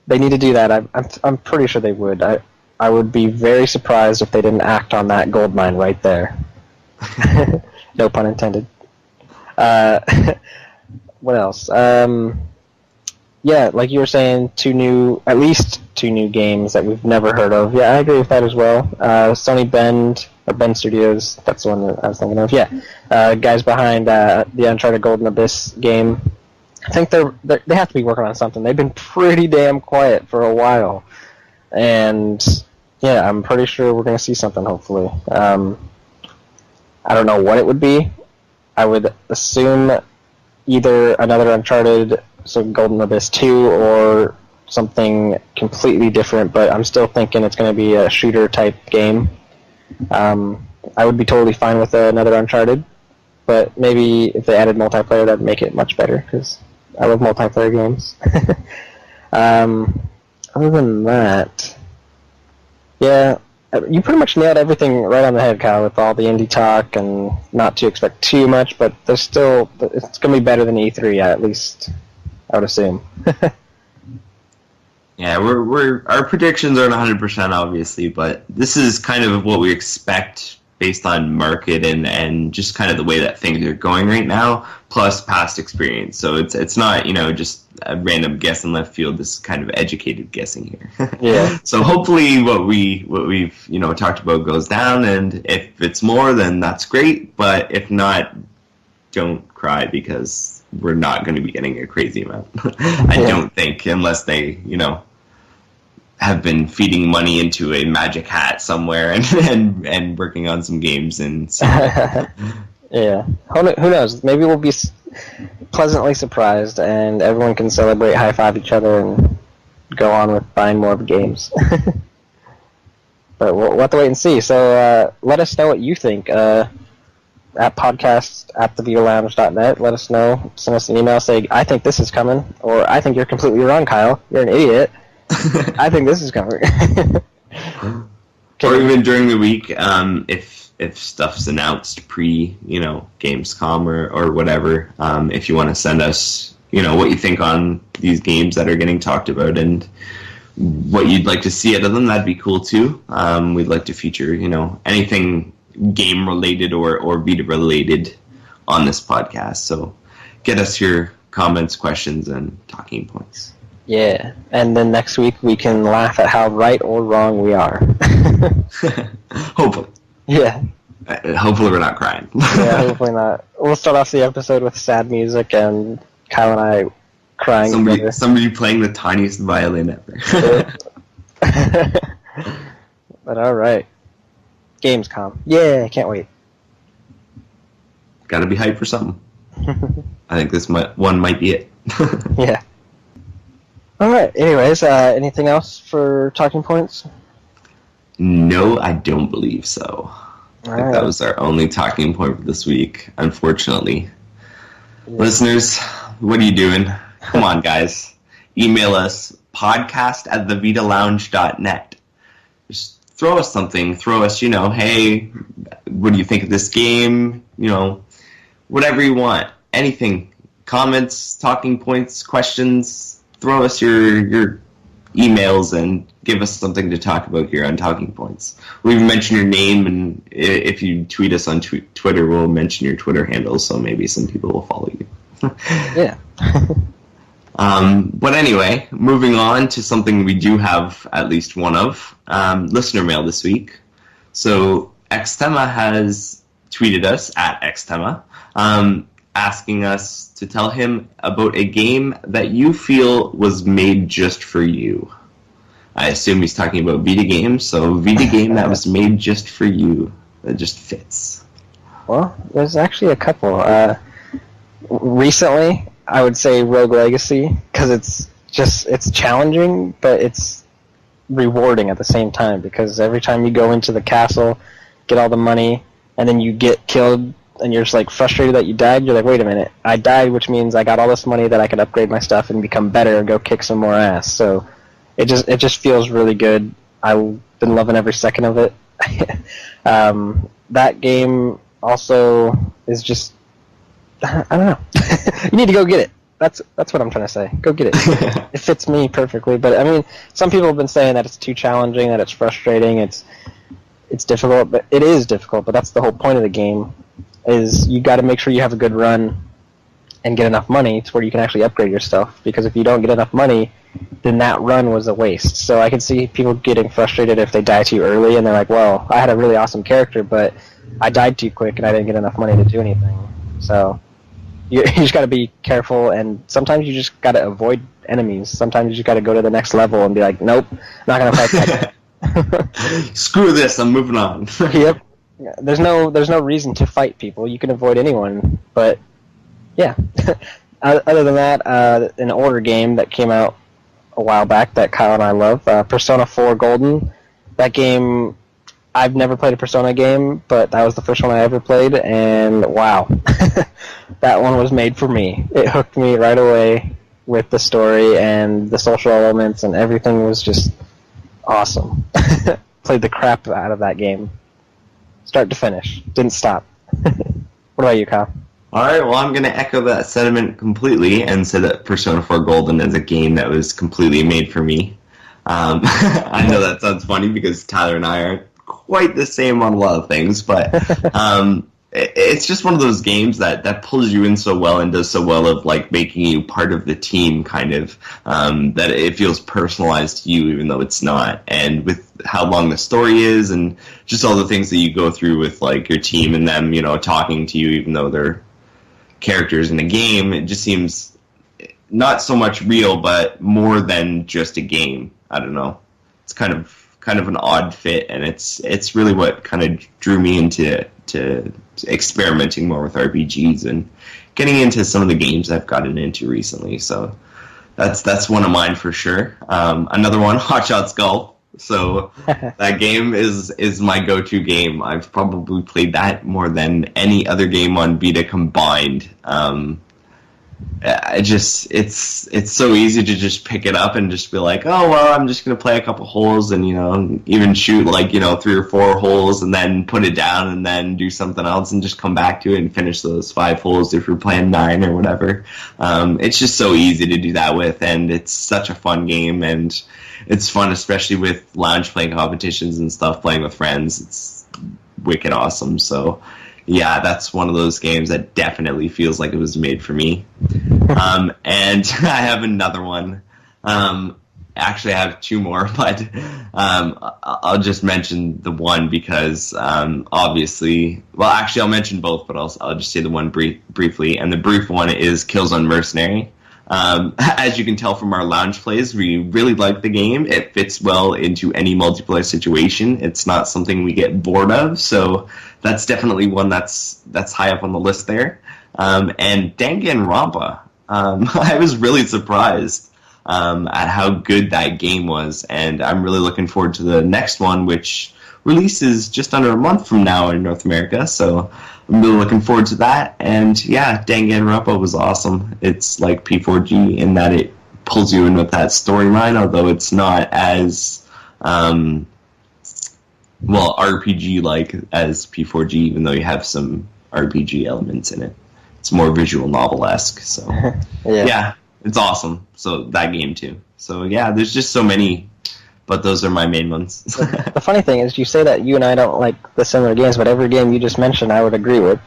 they need to do that. I'm pretty sure they would. I would be very surprised if they didn't act on that gold mine right there. No pun intended. What else? Yeah, like you were saying, at least two new games that we've never heard of. Yeah, I agree with that as well. Sony Bend Studios, that's the one that I was thinking of. Yeah, guys behind the Uncharted Golden Abyss game. I think they have to be working on something. They've been pretty damn quiet for a while, and yeah, I'm pretty sure we're going to see something. Hopefully, I don't know what it would be. I would assume either another Uncharted, so Golden Abyss 2, or something completely different, but I'm still thinking it's going to be a shooter-type game. I would be totally fine with another Uncharted, but maybe if they added multiplayer, that'd make it much better, because I love multiplayer games. Other than that, yeah, you pretty much nailed everything right on the head, Kyle, with all the indie talk and not to expect too much, but it's going to be better than E3, at least, I would assume. Yeah, our predictions aren't 100% obviously, but this is kind of what we expect based on market and just kind of the way that things are going right now, plus past experience. So it's not, just a random guess in left field. This is kind of educated guessing here. Yeah. So hopefully what we've talked about goes down, and if it's more, then that's great. But if not, don't cry, because we're not going to be getting a crazy amount. I don't think, unless they, have been feeding money into a magic hat somewhere and working on some games and yeah. Who knows? Maybe we'll be pleasantly surprised and everyone can celebrate, high-five each other, and go on with buying more of the games. But we'll have to wait and see. So let us know what you think. At podcast@thevitalounge.net. Let us know. Send us an email. Say, I think this is coming. Or, I think you're completely wrong, Kyle. You're an idiot. I think this is coming. Or even during the week, if stuff's announced pre, Gamescom or whatever, if you want to send us, what you think on these games that are getting talked about and what you'd like to see out of them, that'd be cool too. We'd like to feature, anything game related or Vita related on this podcast. So get us your comments, questions, and talking points. Yeah, and then next week we can laugh at how right or wrong we are. Hopefully. Yeah. Hopefully we're not crying. Yeah, hopefully not. We'll start off the episode with sad music and Kyle and I crying together. Somebody playing the tiniest violin ever. But alright. Gamescom. Yeah, can't wait. Gotta be hyped for something. I think this one might be it. Yeah. Alright, anyways, anything else for talking points? No, I don't believe so. I think that was our only talking point for this week, unfortunately. Yeah. Listeners, what are you doing? Come on, guys. Email us, podcast@thevitalounge.net. Just throw us something. Throw us, hey, what do you think of this game? Whatever you want. Anything. Comments, talking points, questions. Throw us your emails and give us something to talk about here on Talking Points. We'll even mention your name, and if you tweet us on Twitter, we'll mention your Twitter handle, so maybe some people will follow you. Yeah. But anyway, moving on to something we do have at least one of, listener mail this week. So Xtema has tweeted us, at Xtema, asking us to tell him about a game that you feel was made just for you. I assume he's talking about Vita games, so Vita game that was made just for you. That just fits. Well, there's actually a couple. Recently, I would say Rogue Legacy, because it's challenging, but it's rewarding at the same time, because every time you go into the castle, get all the money, and then you get killed, and you're just like frustrated that you died, you're like, wait a minute, I died, which means I got all this money that I could upgrade my stuff and become better and go kick some more ass. So it just feels really good. I've been loving every second of it. That game also is just, I don't know. You need to go get it. That's what I'm trying to say. Go get it. It fits me perfectly. But I mean, some people have been saying that it's too challenging, that it's frustrating, it's difficult, but it is difficult. But that's the whole point of the game. Is you got to make sure you have a good run and get enough money to where you can actually upgrade your stuff. Because if you don't get enough money, then that run was a waste. So I can see people getting frustrated if they die too early, and they're like, well, I had a really awesome character, but I died too quick and I didn't get enough money to do anything. So you just got to be careful, and sometimes you just got to avoid enemies. Sometimes you just got to go to the next level and be like, nope, not going to fight that. Screw this, I'm moving on. Yep. There's no reason to fight people. You can avoid anyone, but yeah. Other than that, an older game that came out a while back that Kyle and I love, Persona 4 Golden. That game, I've never played a Persona game, but that was the first one I ever played, and wow. That one was made for me. It hooked me right away with the story and the social elements, and everything was just awesome. Played the crap out of that game. Start to finish. Didn't stop. What about you, Kyle? Alright, well, I'm going to echo that sentiment completely and say that Persona 4 Golden is a game that was completely made for me. I know that sounds funny because Tyler and I aren't quite the same on a lot of things, but it's just one of those games that pulls you in so well and does so well of like making you part of the team, kind of, that it feels personalized to you even though it's not. And with how long the story is and just all the things that you go through with like your team and them, talking to you even though they're characters in a game, it just seems not so much real but more than just a game. I don't know. It's kind of an odd fit, and it's really what kind of drew me into experimenting more with RPGs and getting into some of the games I've gotten into recently. So that's one of mine for sure. Another one, Hot Shots Golf. So that game is my go-to game. I've probably played that more than any other game on Vita combined. It's so easy to just pick it up and just be like, oh well, I'm just gonna play a couple holes and even shoot like 3 or 4 holes and then put it down and then do something else and just come back to it and finish those 5 holes if you're playing 9 or whatever. It's just so easy to do that with, and it's such a fun game, and it's fun especially with lounge playing competitions and stuff, playing with friends. It's wicked awesome. So yeah, that's one of those games that definitely feels like it was made for me. And I have another one. Actually, I have two more, but I'll just mention the one because obviously, well, actually, I'll mention both, but I'll just say the one briefly. And the brief one is Killzone Mercenary. As you can tell from our lounge plays, we really like the game. It fits well into any multiplayer situation. It's not something we get bored of, so that's definitely one that's high up on the list there. And Danganronpa, I was really surprised at how good that game was, and I'm really looking forward to the next one, which releases just under a month from now in North America, so I'm really looking forward to that. And yeah, Danganronpa was awesome. It's like P4G in that it pulls you in with that storyline, although it's not as RPG-like as P4G, even though you have some RPG elements in it. It's more visual novel-esque, so yeah, it's awesome. So that game too. So yeah, there's just so many, but those are my main ones. The funny thing is, you say that you and I don't like the similar games, but every game you just mentioned, I would agree with.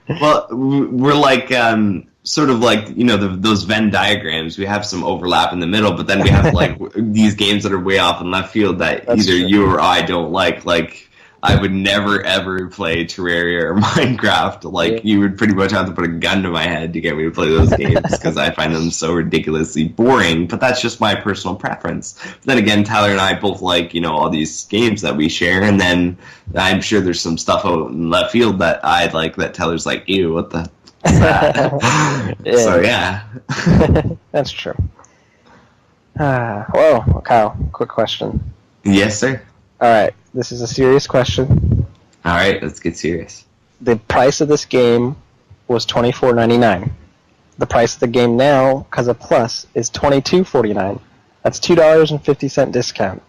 Well, we're like sort of like, you know, those Venn diagrams. We have some overlap in the middle, but then we have like these games that are way off in left field that That's either true. You or I don't like. Like, I would never ever play Terraria or Minecraft. Like, you would pretty much have to put a gun to my head to get me to play those games because I find them so ridiculously boring. But that's just my personal preference. But then again, Tyler and I both like, you know, all these games that we share, and then I'm sure there's some stuff out in left field that I like that Tyler's like, ew, what the? So yeah, that's true. Well, Kyle, quick question. Yes, sir. All right, this is a serious question. All right, let's get serious. The price of this game was $24.99. The price of the game now, because of Plus, is $22.49. That's $2.50 discount.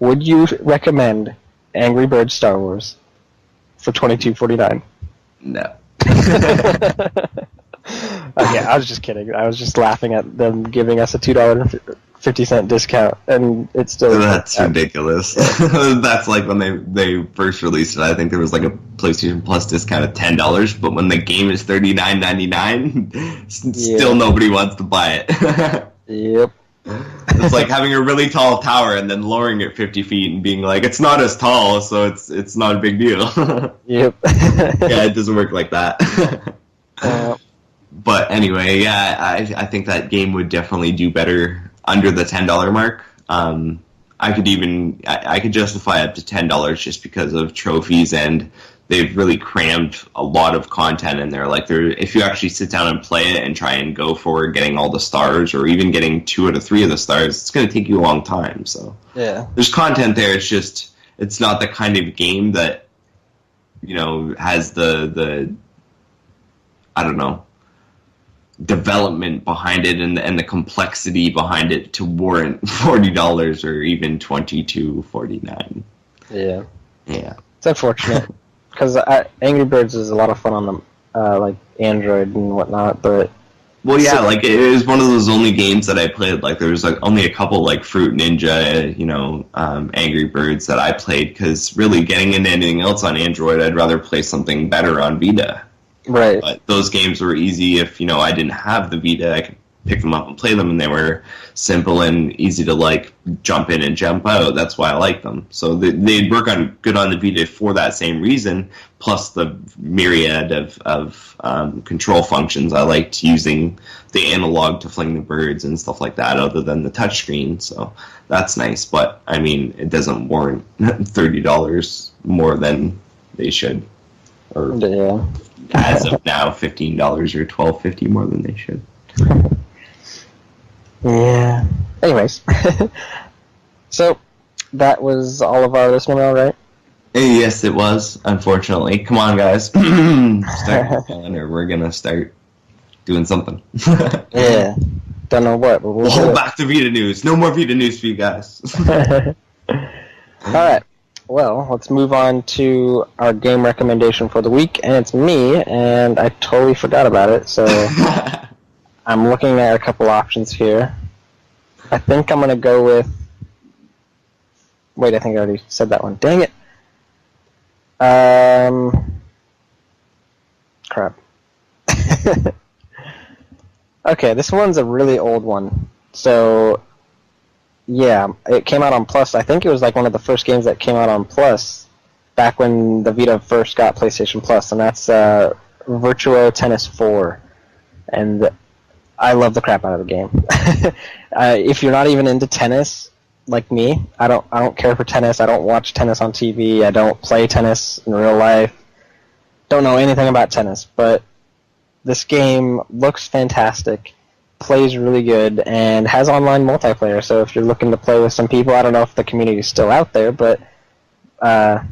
Would you recommend Angry Birds Star Wars for $22.49? No. Okay, I was just kidding. I was just laughing at them giving us a $2.50 discount, and it's still... That's ridiculous. That's like when they first released it. I think there was like a PlayStation Plus discount of $10, but when the game is $39.99, still nobody wants to buy it. Yep. It's like having a really tall tower and then lowering it 50 feet and being like, it's not as tall, so it's not a big deal. Yep. Yeah, it doesn't work like that. But anyway, yeah, I think that game would definitely do better under the $10 mark. I could justify up to $10 just because of trophies, and they've really crammed a lot of content in there. Like, if you actually sit down and play it and try and go for getting all the stars, or even getting 2 out of 3 of the stars, it's going to take you a long time. So yeah, there's content there. It's just, it's not the kind of game that, you know, has the I don't know, development behind it and the complexity behind it to warrant $40 or even $22.49. Yeah. Yeah. It's unfortunate because Angry Birds is a lot of fun on the like Android and whatnot, but well, yeah, like it was one of those only games that I played. Like there was like only a couple like Fruit Ninja, you know, Angry Birds that I played, because really getting into anything else on Android, I'd rather play something better on Vita. Right. But those games were easy. If, you know, I didn't have the Vita, I could pick them up and play them, and they were simple and easy to, like, jump in and jump out. That's why I like them. So they'd work good on the Vita for that same reason, plus the myriad of control functions. I liked using the analog to fling the birds and stuff like that, other than the touchscreen. So that's nice. But, I mean, it doesn't warrant $30 more than they should. Or, yeah. As of now, $15 or $12.50 more than they should. Yeah. Anyways, so that was all of our listener mail, right? Yes, it was. Unfortunately, come on, guys, start the calendar. We're gonna start doing something. Yeah. Don't know what, but we'll hold back the Vita news. No more Vita news for you guys. All right. Well, let's move on to our game recommendation for the week, and it's me, and I totally forgot about it, so I'm looking at a couple options here. I think I'm going to go with... Wait, I think I already said that one. Dang it. Okay, this one's a really old one. So, yeah, it came out on Plus. I think it was like one of the first games that came out on Plus back when the Vita first got PlayStation Plus, and that's Virtuo Tennis 4. And I love the crap out of the game. If you're not even into tennis, like me, I don't care for tennis. I don't watch tennis on TV. I don't play tennis in real life. Don't know anything about tennis, but this game looks fantastic, plays really good, and has online multiplayer. So if you're looking to play with some people, I don't know if the community is still out there, but the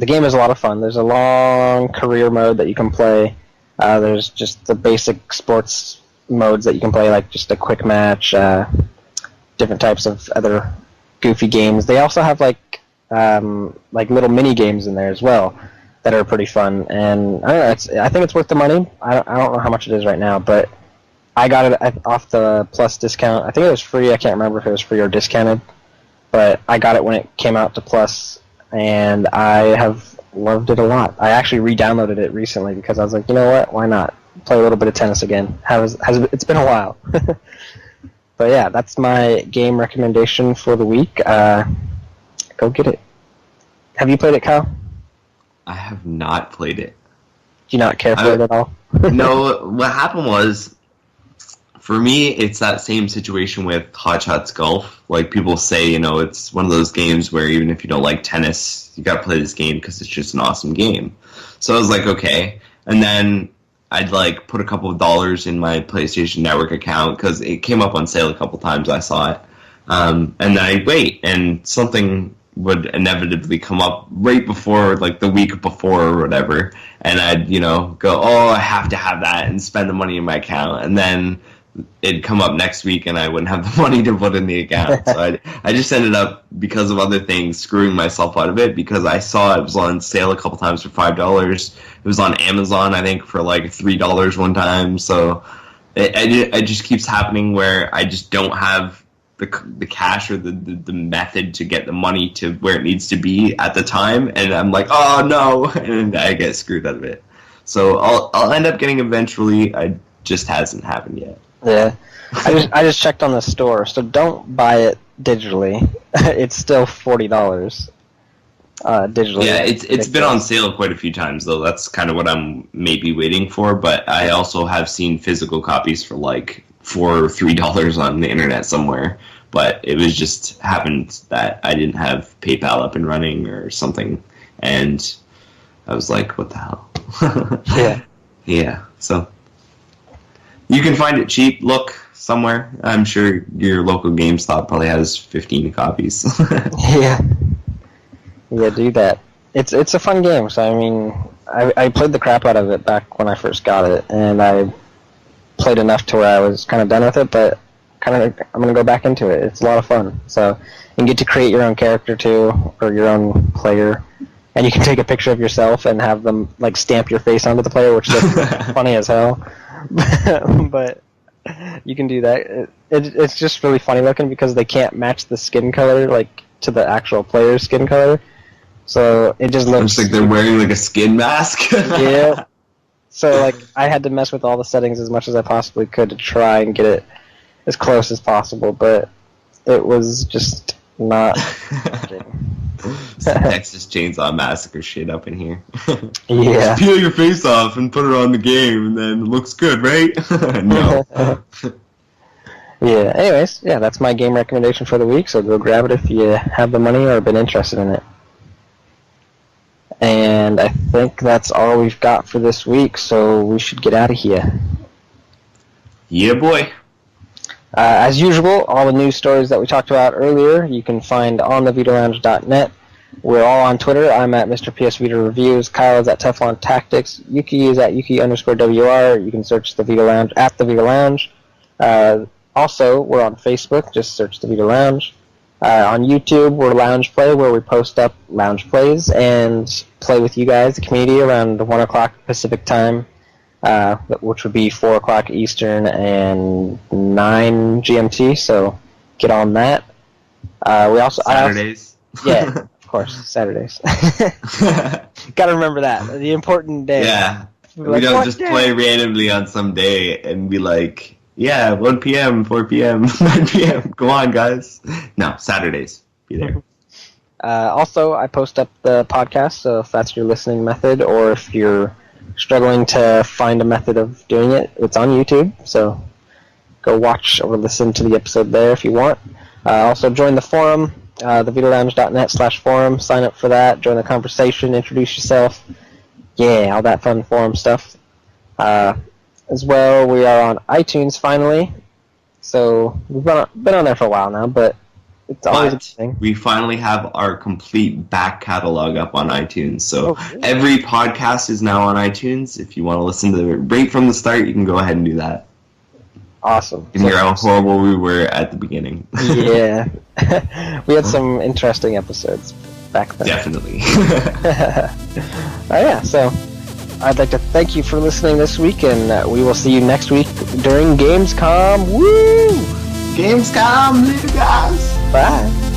game is a lot of fun. There's a long career mode that you can play. There's just the basic sports modes that you can play, like just a quick match, different types of other goofy games. They also have like little mini games in there as well that are pretty fun. And I don't know, I think it's worth the money. I don't know how much it is right now, but I got it off the Plus discount. I think it was free. I can't remember if it was free or discounted, but I got it when it came out to Plus, and I have loved it a lot. I actually re-downloaded it recently because I was like, you know what? Why not play a little bit of tennis again? It's been a while. But yeah, that's my game recommendation for the week. Go get it. Have you played it, Kyle? I have not played it. Do you not care for it at all? No, what happened was, for me, it's that same situation with Hot Shots Golf. Like, people say, you know, it's one of those games where even if you don't like tennis, you gotta play this game because it's just an awesome game. So I was like, okay. And then I'd, like, put a couple of dollars in my PlayStation Network account because it came up on sale a couple times. I saw it. And then I'd wait, and something would inevitably come up right before, like, the week before or whatever. And I'd, you know, go, oh, I have to have that, and spend the money in my account. And then it'd come up next week and I wouldn't have the money to put in the account. So I just ended up, because of other things, screwing myself out of it because I saw it was on sale a couple times for $5. It was on Amazon, I think, for like $3 one time. So it just keeps happening where I just don't have the cash or the method to get the money to where it needs to be at the time. And I'm like, oh no, and I get screwed out of it. So I'll end up getting eventually. I just hasn't happened yet. Yeah, I just checked on the store, so don't buy it digitally. It's still $40 digitally. Yeah, it's been on sale quite a few times though. That's kind of what I'm maybe waiting for. But I also have seen physical copies for like $4 or $3 on the internet somewhere. But it was just happened that I didn't have PayPal up and running or something, and I was like, what the hell? Yeah. Yeah. So. You can find it cheap. Look somewhere. I'm sure your local GameStop probably has 15 copies. Yeah. Yeah, do that. It's a fun game. So I mean, I played the crap out of it back when I first got it, and I played enough to where I was kind of done with it. But I'm gonna go back into it. It's a lot of fun. So you get to create your own character too, or your own player, and you can take a picture of yourself and have them like stamp your face onto the player, which looks funny as hell. But you can do that. It's just really funny looking because they can't match the skin color like to the actual player's skin color, so it just looks like they're wearing like a skin mask. Yeah. So like I had to mess with all the settings as much as I possibly could to try and get it as close as possible, but it was just not. Some Texas Chainsaw Massacre shit up in here. Yeah. Just peel your face off and put it on the game, and then it looks good, right? No. Yeah. Anyways, yeah, that's my game recommendation for the week. So go grab it if you have the money or have been interested in it. And I think that's all we've got for this week. So we should get out of here. Yeah, boy. As usual, all the news stories that we talked about earlier you can find on the VitaLounge.net. We're all on Twitter. I'm at Mr. PSVITA Reviews. Kyle is at Teflon Tactics. Yuki is at Yuki_WR. You can search the Vita Lounge at the Vita Lounge. Also, we're on Facebook. Just search the Vita Lounge. On YouTube, we're Lounge Play, where we post up Lounge Plays and play with you guys, the community, around 1 o'clock Pacific Time. Which would be 4 o'clock Eastern and 9 GMT, so get on that. We also Saturdays. Yeah, of course, Saturdays. Gotta remember that, the important day. Yeah, We don't just play randomly on some day and be like, yeah, 1 p.m., 4 p.m., 9 p.m. Go on, guys. No, Saturdays. Be there. Also, I post up the podcast, so if that's your listening method, or if you're struggling to find a method of doing it, it's on YouTube, so go watch or listen to the episode there if you want. Also, join the forum, thevitalounge.net/forum. Sign up for that, join the conversation, introduce yourself. Yeah, all that fun forum stuff. As well, we are on iTunes finally. So we've been on there for a while now, but it's always a thing. We finally have our complete back catalog up on iTunes. So every podcast is now on iTunes. If you want to listen to it right from the start, you can go ahead and do that. Awesome. And hear how horrible we were at the beginning. Yeah. We had some interesting episodes back then. Definitely. So I'd like to thank you for listening this week, and we will see you next week during Gamescom. Woo! Gamescom, you guys! Bye.